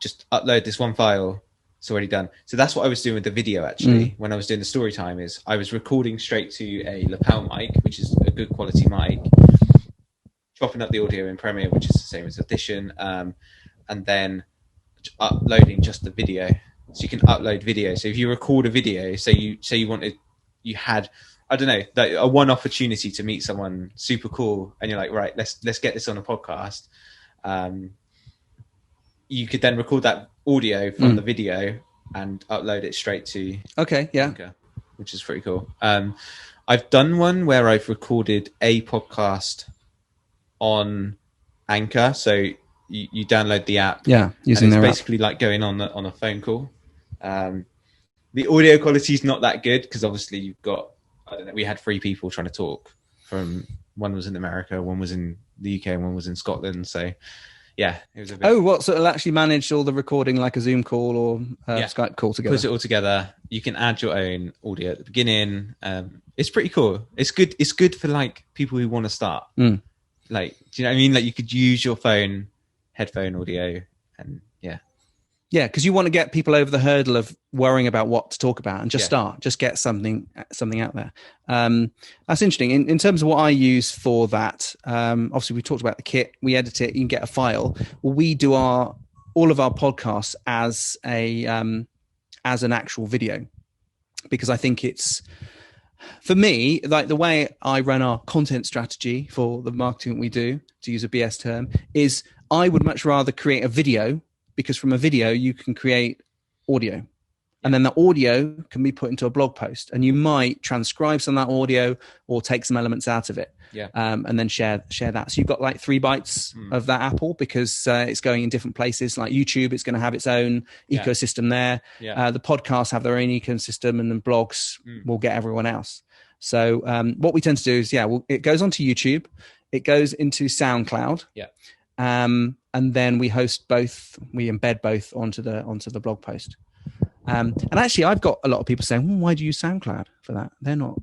Just upload this one file. It's already done. So that's what I was doing with the video actually. When I was doing the story time, is I was recording straight to a lapel mic, which is a good quality mic, chopping up the audio in Premiere, which is the same as Audition, and then uploading just the video. So you can upload video. So if you record a video, you had, I don't know, like a one opportunity to meet someone super cool, and you're like, right, let's get this on a podcast. You could then record that audio from the video and upload it straight to Anchor, which is pretty cool. I've done one where I've recorded a podcast on Anchor. So you download the app. Yeah, using their basically app. Like going on a phone call. The audio quality is not that good because obviously you've got, I don't know, we had 3 people trying to talk. From one was in America, one was in the UK, and one was in Scotland. So yeah, it was a bit... so it'll actually manage all the recording like a Zoom call or Skype call together. Puts it all together. You can add your own audio at the beginning. It's pretty cool. It's good. It's good for like people who want to start. Like, do you know what I mean? Like you could use your phone, headphone audio, and yeah, because you want to get people over the hurdle of worrying about what to talk about and just start, just get something out there. That's interesting. In terms of what I use for that, obviously we talked about the kit, we edit it, you can get a file. Well, we do all of our podcasts as an actual video, because I think it's, for me, like the way I run our content strategy for the marketing we do, to use a BS term, is I would much rather create a video, because from a video you can create audio. And then the audio can be put into a blog post, and you might transcribe some of that audio or take some elements out of it, and then share that. So you've got like 3 bytes of that apple, because it's going in different places. Like YouTube, it's going to have its own ecosystem there. The podcasts have their own ecosystem, and then blogs will get everyone else. So what we tend to do is, it goes onto YouTube, it goes into SoundCloud, and then we host both. We embed both onto the blog post. And actually, I've got a lot of people saying, well, why do you use SoundCloud for that? They're not,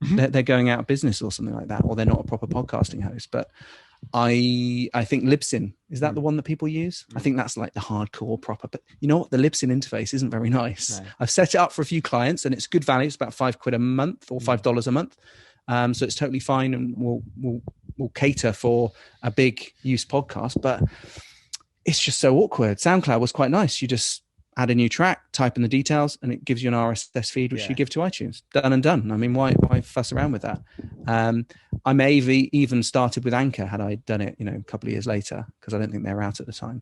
they're going out of business or something like that, or they're not a proper podcasting host. But I think Libsyn, is that the one that people use? I think that's like the hardcore proper. But you know what? The Libsyn interface isn't very nice. No. I've set it up for a few clients, and it's good value. It's about £5 a month or $5 a month. So it's totally fine, and we'll cater for a big use podcast. But it's just so awkward. SoundCloud was quite nice. You just add a new track, type in the details, and it gives you an RSS feed, which you give to iTunes. Done and done. I mean, why fuss around with that? I may have even started with Anchor had I done it, a couple of years later, because I don't think they were out at the time.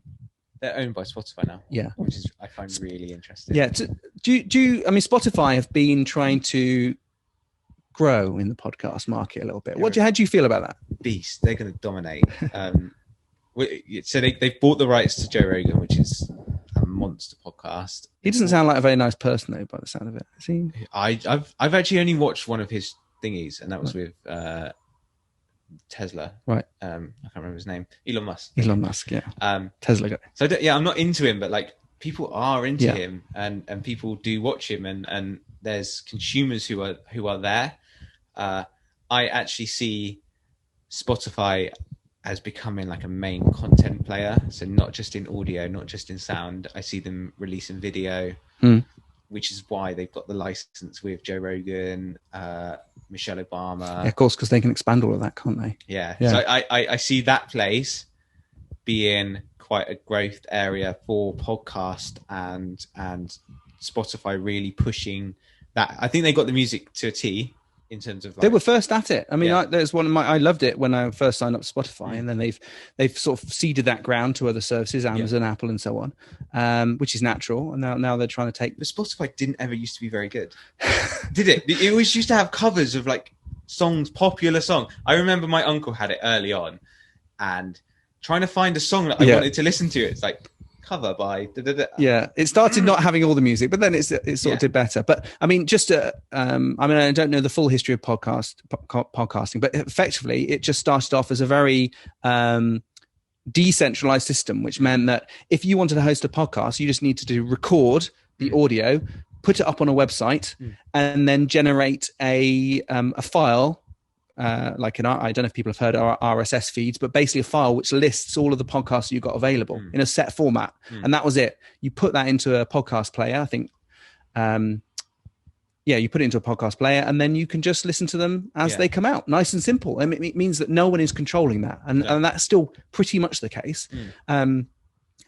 They're owned by Spotify now. Yeah. Which is, I find really interesting. Yeah. Spotify have been trying to grow in the podcast market a little bit. How do you feel about that? Beast. They're going to dominate. So they've bought the rights to Joe Rogan, which is a monster podcast. He doesn't sound like a very nice person, though, by the sound of it. Is he? I've actually only watched one of his thingies, and that was with Tesla. Right. I can't remember his name. Elon Musk. Yeah. Tesla guy. So I'm not into him, but like people are into him, and people do watch him, and there's consumers who are there. I actually see Spotify as becoming like a main content player. So not just in audio, not just in sound. I see them releasing video, which is why they've got the license with Joe Rogan, Michelle Obama. Yeah, of course, because they can expand all of that, can't they? Yeah. So I see that place being quite a growth area for podcast, and Spotify really pushing that. I think they got the music to a T. In terms of, they were first at it. I mean, there's one of I loved it when I first signed up to Spotify, and then they've sort of seeded that ground to other services, Amazon, Apple, and so on, which is natural. And now they're trying to take. But Spotify didn't ever used to be very good, did it? It always used to have covers of like popular songs. I remember my uncle had it early on, and trying to find a song that I wanted to listen to. It's like, cover by yeah, it started not having all the music, but then it sort of did better. But I mean, I don't know the full history of podcasting, but effectively it just started off as a very decentralized system, which meant that if you wanted to host a podcast, you just needed to record the audio, put it up on a website, and then generate a file. I don't know if people have heard of RSS feeds, but basically a file which lists all of the podcasts you got available in a set format. And that was it. You put that into a podcast player, I think. You put it into a podcast player, and then you can just listen to them as they come out. Nice and simple. I mean, it means that no one is controlling that. And that's still pretty much the case.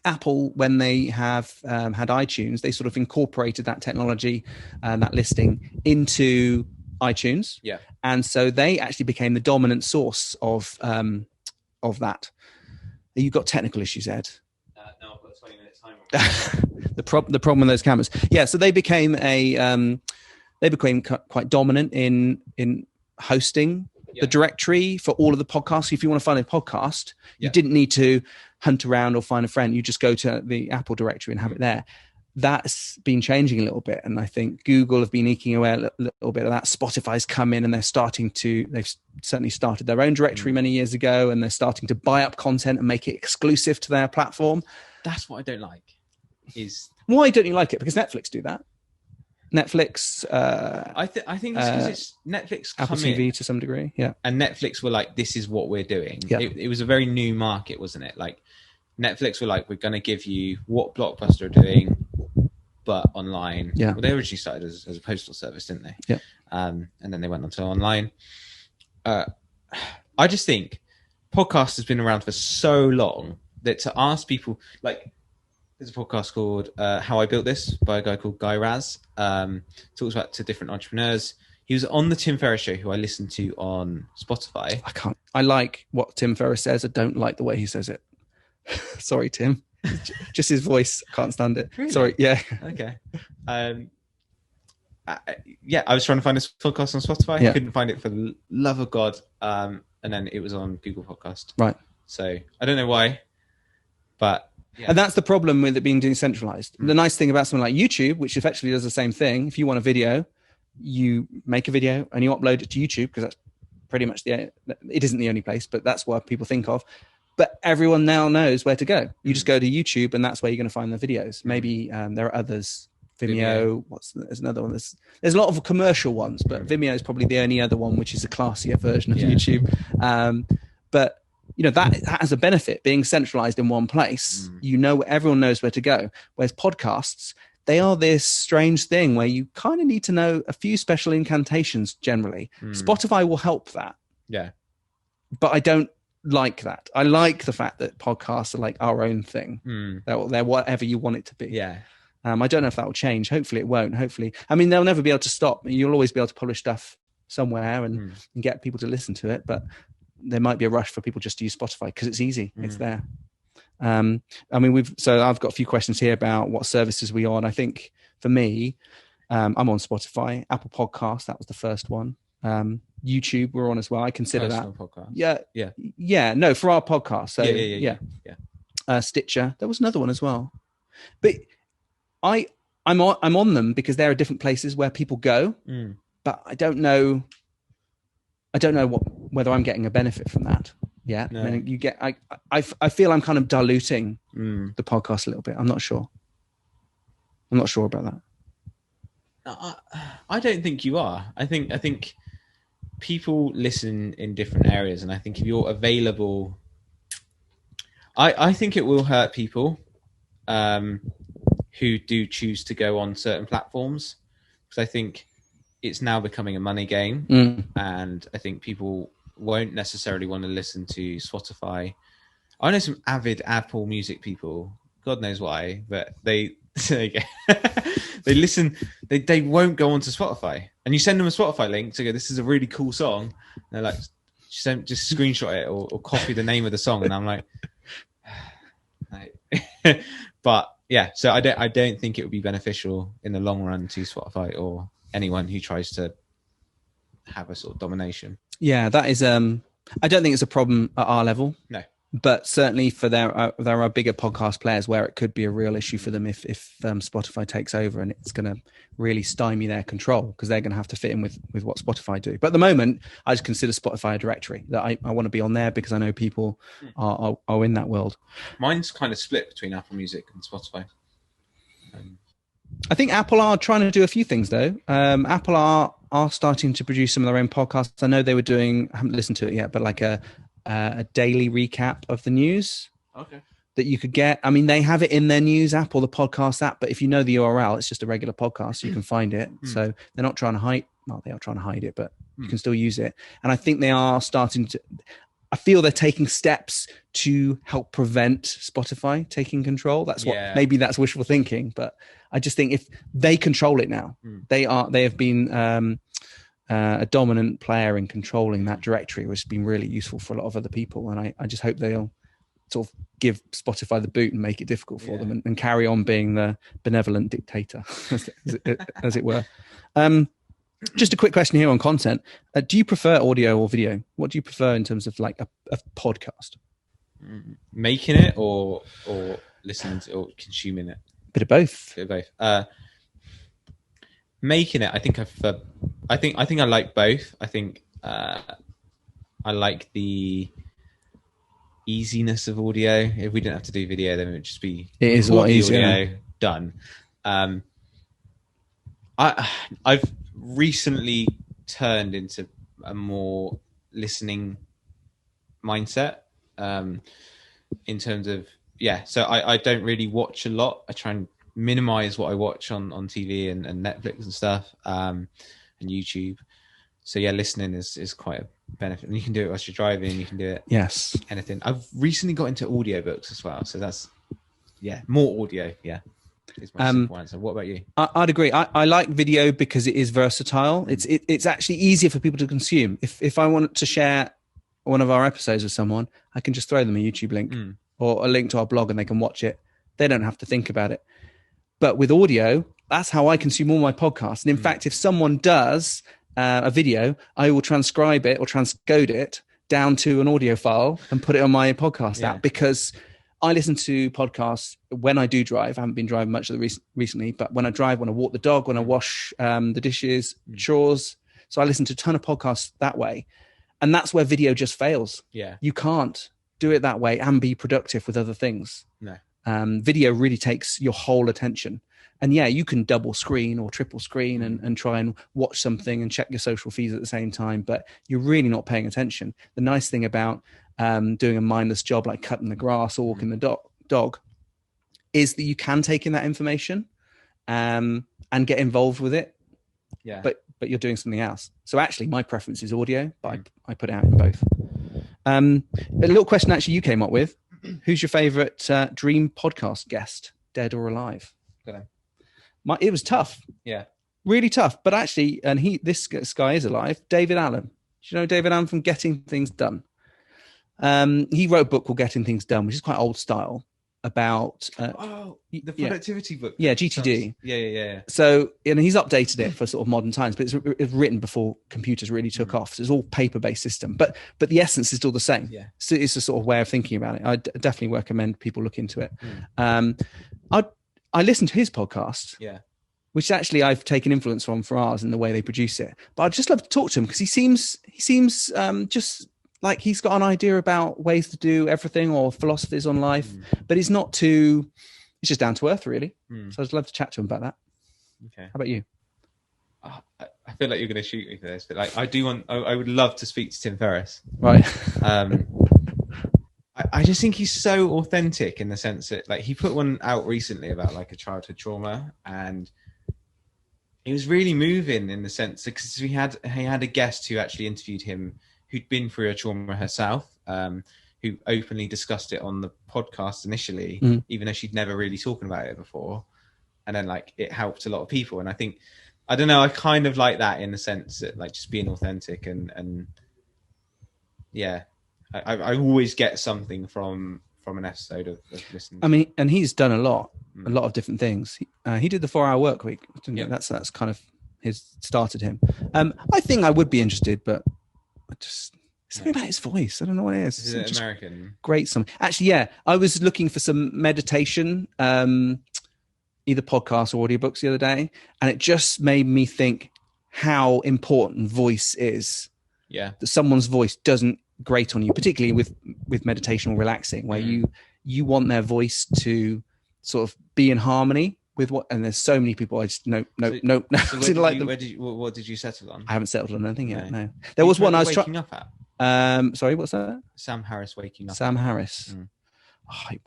Apple, when they have had iTunes, they sort of incorporated that technology and that listing into iTunes, and so they actually became the dominant source of that. You've got technical issues, Ed. No, I've got 20 minutes time. The problem with those cameras, so they became quite dominant in hosting the directory for all of the podcasts. If you want to find a podcast, you didn't need to hunt around or find a friend. You just go to the Apple directory and have it there. That's been changing a little bit, and I think Google have been eking away a little bit of that. Spotify's come in, and they've certainly started their own directory many years ago, and they're starting to buy up content and make it exclusive to their platform. That's what I don't like. Why don't you like it? Because Netflix do that. Netflix. I think it's because it's Netflix. Apple TV to some degree, and Netflix were like, "This is what we're doing." Yeah. It was a very new market, wasn't it? Like Netflix were like, "We're going to give you what Blockbuster are doing." But online, well, they originally started as a postal service, didn't they? Yeah. And then they went on to online. I just think podcast has been around for so long that to ask people, like, there's a podcast called How I Built This by a guy called Guy Raz. Talks about to different entrepreneurs. He was on the Tim Ferriss show, who I listened to on Spotify. I like what Tim Ferriss says. I don't like the way he says it. Sorry, Tim. Just his voice. I can't stand it. Really? Sorry. Yeah. Okay. Yeah, I was trying to find this podcast on Spotify. Yeah. I couldn't find it for the love of God. And then it was on Google Podcast. Right. So I don't know why, but yeah. And that's the problem with it being decentralized. The nice thing about something like YouTube, which effectively does the same thing, if you want a video, you make a video and you upload it to YouTube, because that's pretty much it isn't the only place, but that's what people think of. But everyone now knows where to go. You just go to YouTube, and that's where you're going to find the videos. Maybe there are others. Vimeo. There's another one. There's a lot of commercial ones, but Vimeo is probably the only other one which is a classier version of YouTube. But that has a benefit being centralized in one place. Everyone knows where to go. Whereas podcasts, they are this strange thing where you kind of need to know a few special incantations generally. Spotify will help that. Yeah. But I don't like that. I like the fact that podcasts are like our own thing. They're whatever you want it to be. Yeah. I don't know if that will change. Hopefully it won't. I mean, they'll never be able to stop. You'll always be able to publish stuff somewhere and get people to listen to it. But there might be a rush for people just to use Spotify because it's easy. It's there. I mean, I've got a few questions here about what services we on. I think for me, I'm on Spotify, Apple Podcasts. That was the first one. YouTube we're on as well. I consider Personal that. Podcast. Yeah. No, for our podcast. So yeah. Stitcher. There was another one as well. But I'm on them because there are different places where people go, but I don't know whether I'm getting a benefit from that. Yeah, no. I mean, I feel I'm kind of diluting the podcast a little bit. I'm not sure about that. I don't think you are. I think people listen in different areas, and I think if you're available, I think it will hurt people who do choose to go on certain platforms, because I think it's now becoming a money game, and I think people won't necessarily want to listen to Spotify. I know some avid Apple Music people, God knows why, but they listen. They won't go onto Spotify, and you send them a Spotify link to go, this is a really cool song, and they're like, just screenshot it or copy the name of the song, and I'm like but yeah, so I don't think it would be beneficial in the long run to Spotify or anyone who tries to have a sort of domination. Yeah, that is. I don't think it's a problem at our level. No, but certainly for there are bigger podcast players where it could be a real issue for them if Spotify takes over, and it's going to really stymie their control because they're going to have to fit in with what Spotify do. But at the moment, I just consider Spotify a directory that I want to be on there because I know people are in that world. Mine's kind of split between Apple Music and Spotify. I think Apple are trying to do a few things though. Apple are starting to produce some of their own podcasts. I know they were doing, I haven't listened to it yet, but like a daily recap of the news. Okay. That you could get. I mean, they have it in their news app or the podcast app, but if you know the URL, it's just a regular podcast, so you can find it. So they're not trying to hide. Well, they are trying to hide it, but you can still use it. And I think they are starting to. I feel they're taking steps to help prevent Spotify taking control. That's what maybe that's wishful thinking, but I just think if they control it now, they have been a dominant player in controlling that directory, which has been really useful for a lot of other people. And I just hope they'll sort of give Spotify the boot and make it difficult for them and carry on being the benevolent dictator, as it were. Just a quick question here on content. Do you prefer audio or video? What do you prefer in terms of like a podcast? Making it or listening to or consuming it? Bit of both. Bit of both. Making it, I think I like both. I think I like the easiness of audio. If we didn't have to do video, then it would just be a lot easier. Done. I've recently turned into a more listening mindset in terms of so I don't really watch a lot. I try and minimize what I watch on TV and Netflix and stuff and YouTube. So listening is quite a benefit, and you can do it whilst you're driving. You can do it anything. I've recently got into audiobooks as well, so that's more audio. Is my simple answer. What about you? I'd agree. I like video because it is versatile. It's actually easier for people to consume. If I wanted to share one of our episodes with someone, I can just throw them a YouTube link or a link to our blog, and they can watch it They don't have to think about it. But with audio, that's how I consume all my podcasts. And in fact, if someone does a video, I will transcribe it or transcode it down to an audio file and put it on my podcast app, because I listen to podcasts when I do drive. I haven't been driving much of the recently, but when I drive, when I walk the dog, when I wash the dishes, chores. So I listen to a ton of podcasts that way. And that's where video just fails. Yeah. You can't do it that way and be productive with other things. No. Video really takes your whole attention. And yeah, you can double screen or triple screen and try and watch something and check your social feeds at the same time, but you're really not paying attention. The nice thing about doing a mindless job like cutting the grass or walking the dog is that you can take in that information and get involved with it. Yeah. But you're doing something else. So actually my preference is audio, but I put it out in both. A little question actually you came up with. Who's your favorite dream podcast guest, dead or alive? It was tough. Yeah. Really tough. But actually, and this guy is alive, David Allen. Do you know David Allen from Getting Things Done? He wrote a book called Getting Things Done, which is quite old style, about the productivity book. Yeah, GTD. Yeah. So, and he's updated it for sort of modern times, but it's written before computers really took off. So it's all paper-based system, but the essence is still the same. Yeah. So it's a sort of way of thinking about it. I definitely recommend people look into it. I listened to his podcast. Yeah. Which actually I've taken influence from for ours in the way they produce it. But I'd just love to talk to him because he seems just like he's got an idea about ways to do everything or philosophies on life, but it's just down to earth really. So I'd love to chat to him about that. Okay. How about you? I feel like you're going to shoot me for this, but like I would love to speak to Tim Ferriss. Right. I just think he's so authentic in the sense that like he put one out recently about like a childhood trauma, and it was really moving in the sense because he had a guest who actually interviewed him who'd been through a trauma herself, who openly discussed it on the podcast initially, even though she'd never really talked about it before. And then like it helped a lot of people. And I think, I don't know, I kind of like that in the sense that like just being authentic and yeah, I always get something from an episode of listening. I mean, and he's done a lot of different things. He did the 4-hour work week. That's kind of started him. I think I would be interested, but something about his voice. I don't know what it is. Is it American? Great. Actually, yeah. I was looking for some meditation, either podcasts or audiobooks the other day, and it just made me think how important voice is. Yeah. That someone's voice doesn't grate on you, particularly with meditation or relaxing, where you want their voice to sort of be in harmony with what, and there's so many people I just no. So what did you settle on? I haven't settled on anything yet. No. There was one I was waking up at. Sorry, what's that? Sam Harris waking up. Sam Harris. I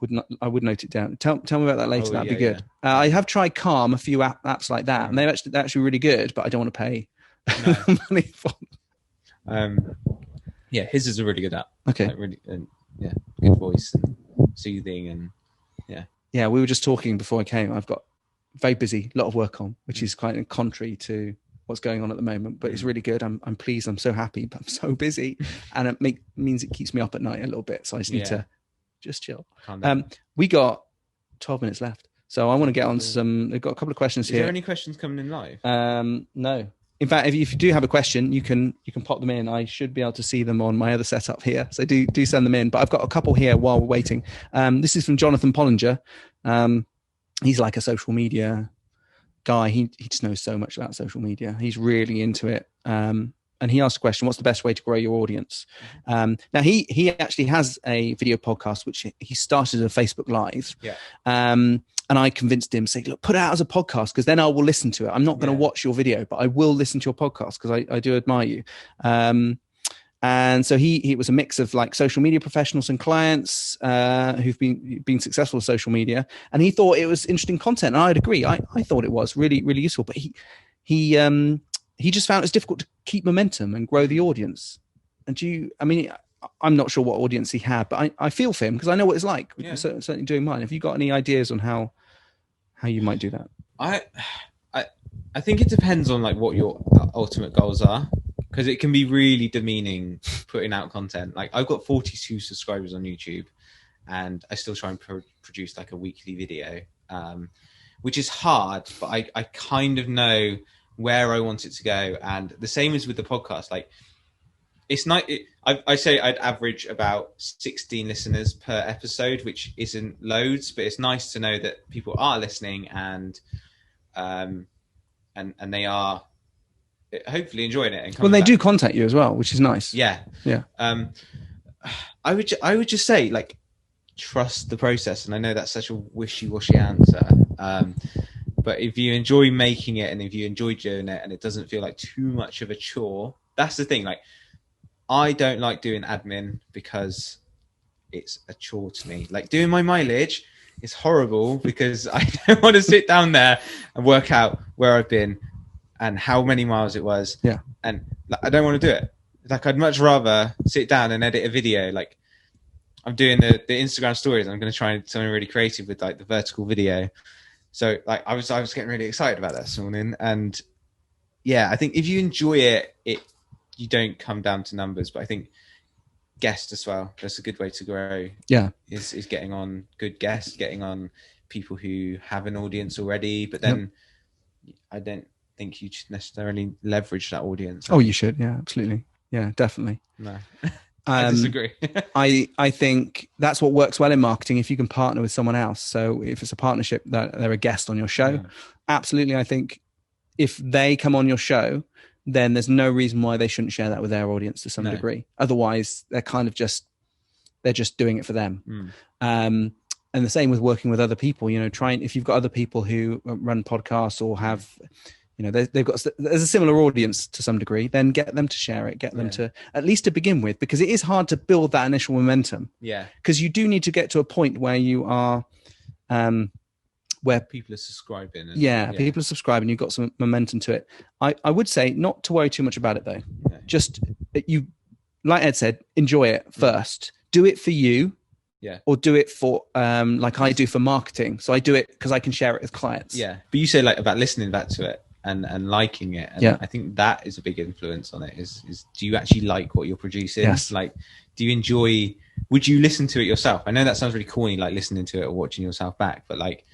would note it down. Tell me about that later. That'd be good. Yeah. I have tried Calm, a few apps like that, and they're actually really good, but I don't want to pay money for them. Yeah, his is a really good app. Okay. Like really, good voice and soothing and yeah. Yeah, we were just talking before I came. I've got very busy, a lot of work on, which is quite contrary to what's going on at the moment, but it's really good. I'm pleased. I'm so happy, but I'm so busy, and it means it keeps me up at night a little bit. So I just need to just chill. We got 12 minutes left, so I want to get on some. We've got a couple of questions here. Is there any questions coming in live? No. In fact, if you do have a question, you can pop them in. I should be able to see them on my other setup here. So do send them in. But I've got a couple here while we're waiting. This is from Jonathan Pollinger. He's like a social media guy. He just knows so much about social media. He's really into it. And he asked a question, what's the best way to grow your audience? Now, he actually has a video podcast, which he started as a Facebook Live. Yeah. And I convinced him, say, look, put it out as a podcast, because then I will listen to it. I'm not going to watch your video, but I will listen to your podcast because I do admire you. And so he was a mix of like social media professionals and clients who've been successful with social media. And he thought it was interesting content. And I'd agree. I thought it was really, really useful. But he just found it was difficult to keep momentum and grow the audience. And I'm not sure what audience he had, but I feel for him because I know what it's like. Yeah. Certainly doing mine. Have you got any ideas on how you might do that? I think it depends on like what your ultimate goals are, because it can be really demeaning putting out content. Like I've got 42 subscribers on YouTube, and I still try and produce like a weekly video, which is hard, but I kind of know where I want it to go. And the same as with the podcast, like it's not, I say I'd average about 16 listeners per episode, which isn't loads, but it's nice to know that people are listening and they are hopefully enjoying it. And they do contact you as well, which is nice. Yeah. I would just say, like, trust the process. And I know that's such a wishy-washy answer. But if you enjoy making it and if you enjoy doing it and it doesn't feel like too much of a chore, that's the thing. Like, I don't like doing admin because it's a chore to me. Like, doing my mileage is horrible because I don't want to sit down there and work out where I've been and how many miles it was. Yeah. And like, I don't want to do it. Like, I'd much rather sit down and edit a video. Like, I'm doing the Instagram stories. I'm going to try something really creative with like the vertical video. So like, I was getting really excited about that this morning. And yeah, I think if you enjoy it, you don't come down to numbers, but I think guests as well. That's a good way to grow. Yeah. Is getting on good guests, getting on people who have an audience already, but then I don't think you should necessarily leverage that audience. Oh, you should. Yeah, absolutely. Yeah, definitely. No, I disagree. I think that's what works well in marketing if you can partner with someone else. So if it's a partnership that they're a guest on your show, absolutely. I think if they come on your show, then there's no reason why they shouldn't share that with their audience to some degree. Otherwise, they're kind of they're just doing it for them. And the same with working with other people, if you've got other people who run podcasts or have, there's a similar audience to some degree, then get them to share it, get them to, at least to begin with, because it is hard to build that initial momentum. Yeah. Because you do need to get to a point where you are, where people are subscribing. People are subscribing. You've got some momentum to it. I would say not to worry too much about it though. No. Just like Ed said, enjoy it first. Do it for you. Yeah. Or do it for, like I do for marketing. So I do it because I can share it with clients. Yeah. But you say like about listening back to it and liking it. And I think that is a big influence on it is do you actually like what you're producing? Yes. Like, do you enjoy, would you listen to it yourself? I know that sounds really corny, like listening to it or watching yourself back, but like,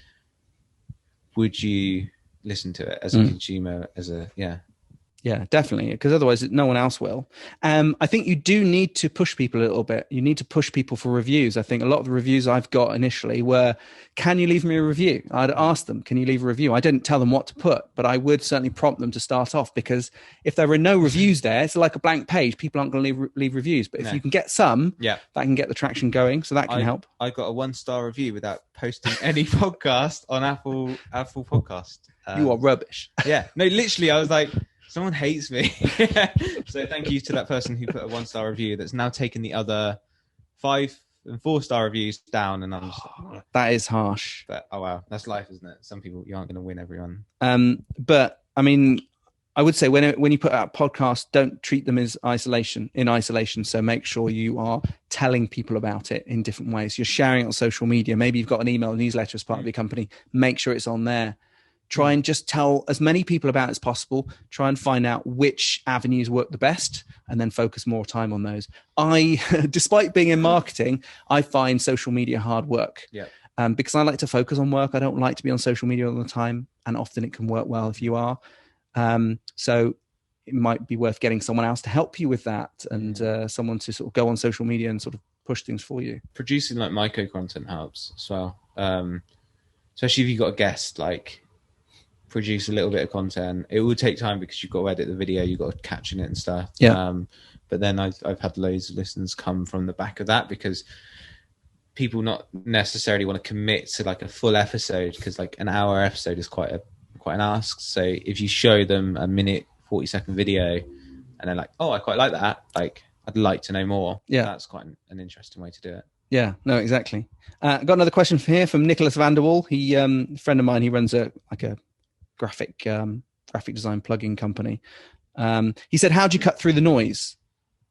would you listen to it as a consumer, Yeah, definitely. Because otherwise no one else will. I think you do need to push people a little bit. You need to push people for reviews. I think a lot of the reviews I've got initially were, can you leave me a review? I'd ask them, can you leave a review? I didn't tell them what to put, but I would certainly prompt them to start off, because if there are no reviews there, it's like a blank page. People aren't going to leave reviews. But if you can get some, that can get the traction going. So that can help. I got a 1-star review without posting any podcast on Apple Podcast. You are rubbish. Yeah. No, literally, I was like, someone hates me. So thank you to that person who put a 1-star review that's now taken the other 5 and 4-star reviews down. And I'm just like, that is harsh. But oh wow, that's life, isn't it? Some people, you aren't going to win everyone. But I mean, I would say when you put out podcasts, don't treat them as in isolation. So make sure you are telling people about it in different ways. You're sharing it on social media. Maybe you've got an email newsletter as part of your company. Make sure it's on there. Try and just tell as many people about it as possible. Try and find out which avenues work the best and then focus more time on those. Despite being in marketing, I find social media hard work. Yeah. Because I like to focus on work. I don't like to be on social media all the time. And often it can work well if you are. So it might be worth getting someone else to help you with that and someone to sort of go on social media and sort of push things for you. Producing like micro content helps as well. Especially if you've got a guest, like, produce a little bit of content. It will take time because you've got to edit the video, you've got to caption it and stuff. But then I've had loads of listeners come from the back of that, because people not necessarily want to commit to like a full episode, because like an hour episode is quite an ask. So if you show them a minute 40-second video and they're like, oh, I quite like that, like I'd like to know more, that's quite an interesting way to do it. Yeah, no, exactly. Got another question here from Nicholas Vanderwall. He a friend of mine, he runs a graphic design plugin company. He said, how do you cut through the noise?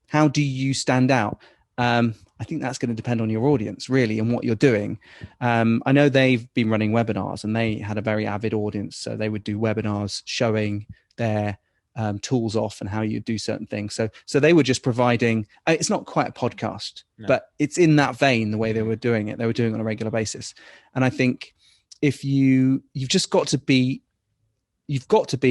How do you stand out? I think that's going to depend on your audience really and what you're doing. I know they've been running webinars and they had a very avid audience. So they would do webinars showing their tools off and how you do certain things. So they were just providing, it's not quite a podcast, but it's in that vein, the way they were doing it. They were doing it on a regular basis. And I think if you've got to be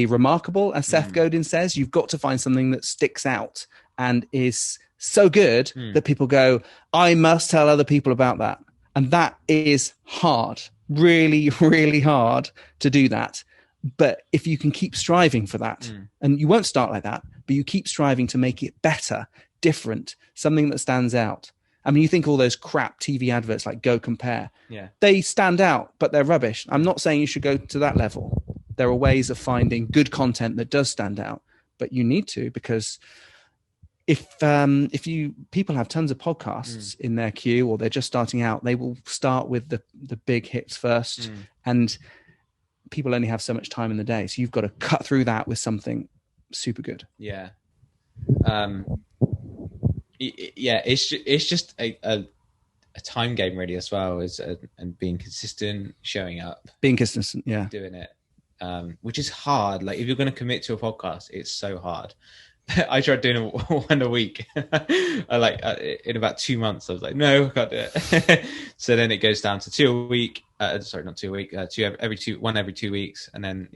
remarkable, as Seth Godin says. You've got to find something that sticks out and is so good that people go, I must tell other people about that. And that is hard, really, really hard to do that. But if you can keep striving for that, and you won't start like that, but you keep striving to make it better, different, something that stands out. I mean, you think all those crap TV adverts like Go Compare, they stand out, but they're rubbish. I'm not saying you should go to that level. There are ways of finding good content that does stand out, but you need to, because if people have tons of podcasts in their queue, or they're just starting out, they will start with the big hits first, and people only have so much time in the day, so you've got to cut through that with something super good. It's just a time game really as well, and being consistent, showing up, being consistent, doing it, which is hard. Like, if you're going to commit to a podcast, it's so hard. I tried doing one a week. In about 2 months, I was like, no, I can't do it. So then it goes down to 2 a week. Not 2 a week. One every 2 weeks, and then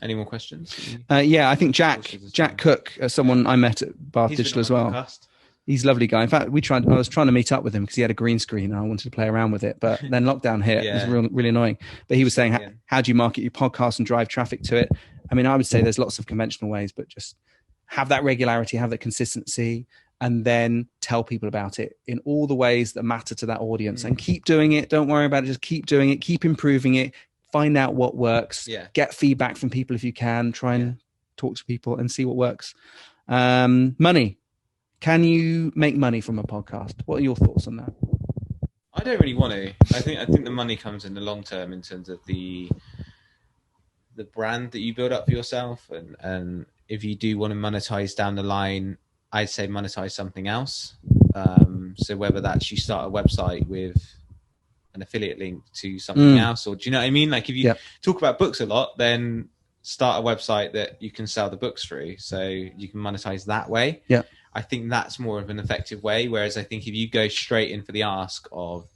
Any more questions? I think Jack Cook, someone I met at Bath Digital as well. Podcast. He's a lovely guy. In fact, I was trying to meet up with him because he had a green screen and I wanted to play around with it. But then lockdown hit. It was really annoying. But he was saying, how do you market your podcast and drive traffic to it? I mean, I would say there's lots of conventional ways, but just have that regularity, have that consistency, and then tell people about it in all the ways that matter to that audience, and keep doing it. Don't worry about it. Just keep doing it. Keep improving it. Find out what works. Get feedback from people if you can. Try and talk to people and see what works. Money. Can you make money from a podcast? What are your thoughts on that? I don't really want to. I think the money comes in the long term in terms of the brand that you build up for yourself, and if you do want to monetize down the line, I'd say monetize something else. So whether that's you start a website with an affiliate link to something else, or do you know what I mean? Like, if you talk about books a lot, then start a website that you can sell the books through, so you can monetize that way. I think that's more of an effective way. Whereas I think if you go straight in for the ask of,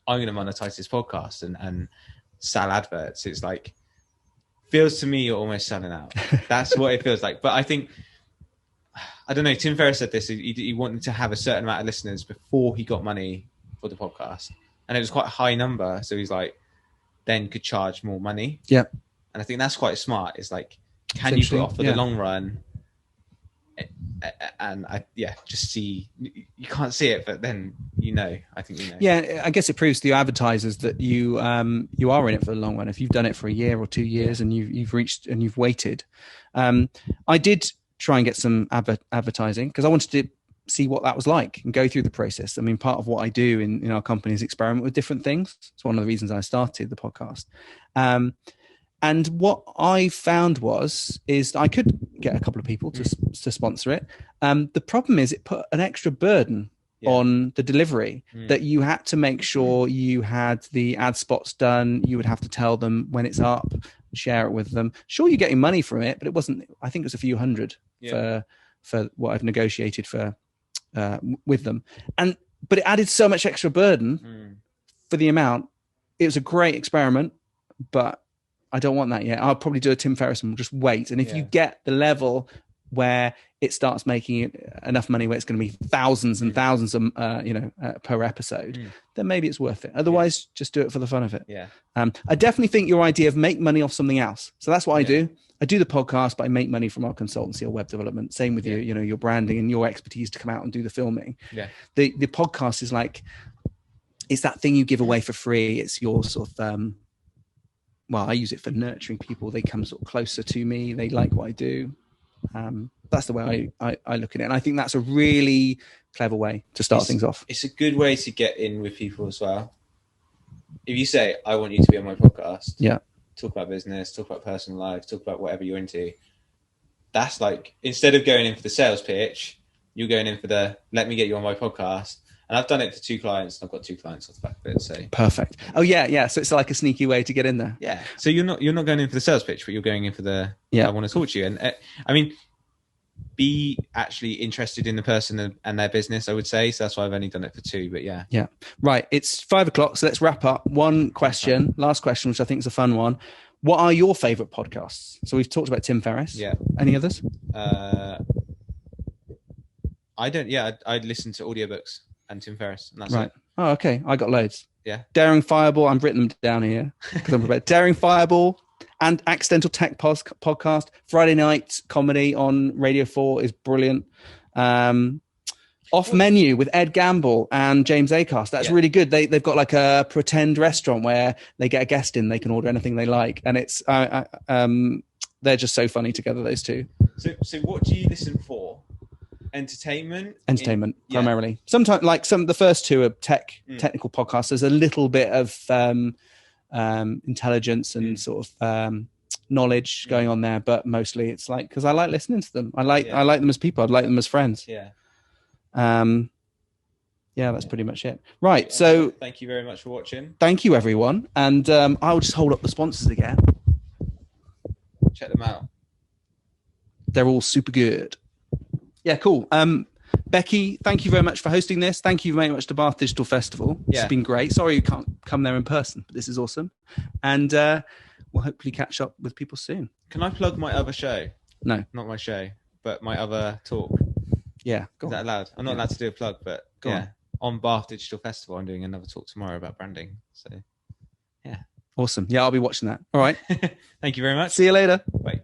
I'm going to monetize this podcast and sell adverts, it's like, feels to me you're almost selling out. That's what it feels like. But I think, I don't know, Tim Ferriss said this, he wanted to have a certain amount of listeners before he got money for the podcast. And it was quite a high number. So he's like, then could charge more money. And I think that's quite smart. It's like, can you put off for the long run? And just see, you can't see it, but then I think I guess it proves to your advertisers that you are in it for the long run. If you've done it for a year or 2 years and you've reached and you've waited. I did try and get some advertising because I wanted to see what that was like and go through the process. I mean, part of what I do in our company is experiment with different things. It's one of the reasons I started the podcast. And what I found is I could get a couple of people to sponsor it. The problem is it put an extra burden on the delivery that you had to make sure you had the ad spots done. You would have to tell them when it's up, share it with them. Sure, you're getting money from it, but it wasn't, I think it was a few hundred for what I've negotiated for with them. But it added so much extra burden for the amount. It was a great experiment, but I don't want that yet. I'll probably do a Tim Ferriss and we'll just wait. And if you get the level where it starts making enough money where it's going to be thousands and thousands of, per episode, then maybe it's worth it. Otherwise, just do it for the fun of it. I definitely think your idea of make money off something else. So that's what I do. I do the podcast, but I make money from our consultancy or web development. Same with you, your branding and your expertise to come out and do the filming. The podcast is like, it's that thing you give away for free. It's your sort of, I use it for nurturing people. They come sort of closer to me. They like what I do. That's the way I look at it. And I think that's a really clever way to start things off. It's a good way to get in with people as well. If you say, I want you to be on my podcast, talk about business, talk about personal life, talk about whatever you're into. That's like, instead of going in for the sales pitch, you're going in for the, let me get you on my podcast. And I've done it for 2 clients. And I've got 2 clients off the back of it. So perfect. Oh yeah. So it's like a sneaky way to get in there. Yeah. So you're not going in for the sales pitch, but you're going in for the I want to talk to you. And I mean, be actually interested in the person and their business, I would say. So that's why I've only done it for 2. But yeah. Right. It's 5:00. So let's wrap up. One question, last question, which I think is a fun one. What are your favorite podcasts? So we've talked about Tim Ferriss. Yeah. Any others? I don't. Yeah, I listen to audiobooks and Tim Ferriss, and that's right. it. Oh, okay. I got loads. Yeah. Daring Fireball. I'm written them down here because I'm prepared. Daring Fireball and Accidental Tech podcast. Friday night comedy on Radio 4 is brilliant. Off Menu with Ed Gamble and James Acaster. That's really good. They've got like a pretend restaurant where they get a guest in, they can order anything they like, and it's they're just so funny together, those two. So what do you listen for? Entertainment primarily. Sometimes, like the first 2 are technical podcasts. There's a little bit of intelligence and sort of knowledge going on there, but mostly it's like because I like listening to them. I like them as people. I'd like them as friends. That's pretty much it. Right. So thank you very much for watching. Thank you, everyone. And I'll just hold up the sponsors again. Check them out. They're all super good. Yeah, cool. Becky, thank you very much for hosting this. Thank you very much to Bath Digital Festival. It's been great. Sorry you can't come there in person, but this is awesome. And we'll hopefully catch up with people soon. Can I plug my other show? No. Not my show, but my other talk. Yeah. Is that allowed? I'm not allowed to do a plug, but on Bath Digital Festival, I'm doing another talk tomorrow about branding. So, yeah. Awesome. Yeah, I'll be watching that. All right. Thank you very much. See you later. Bye.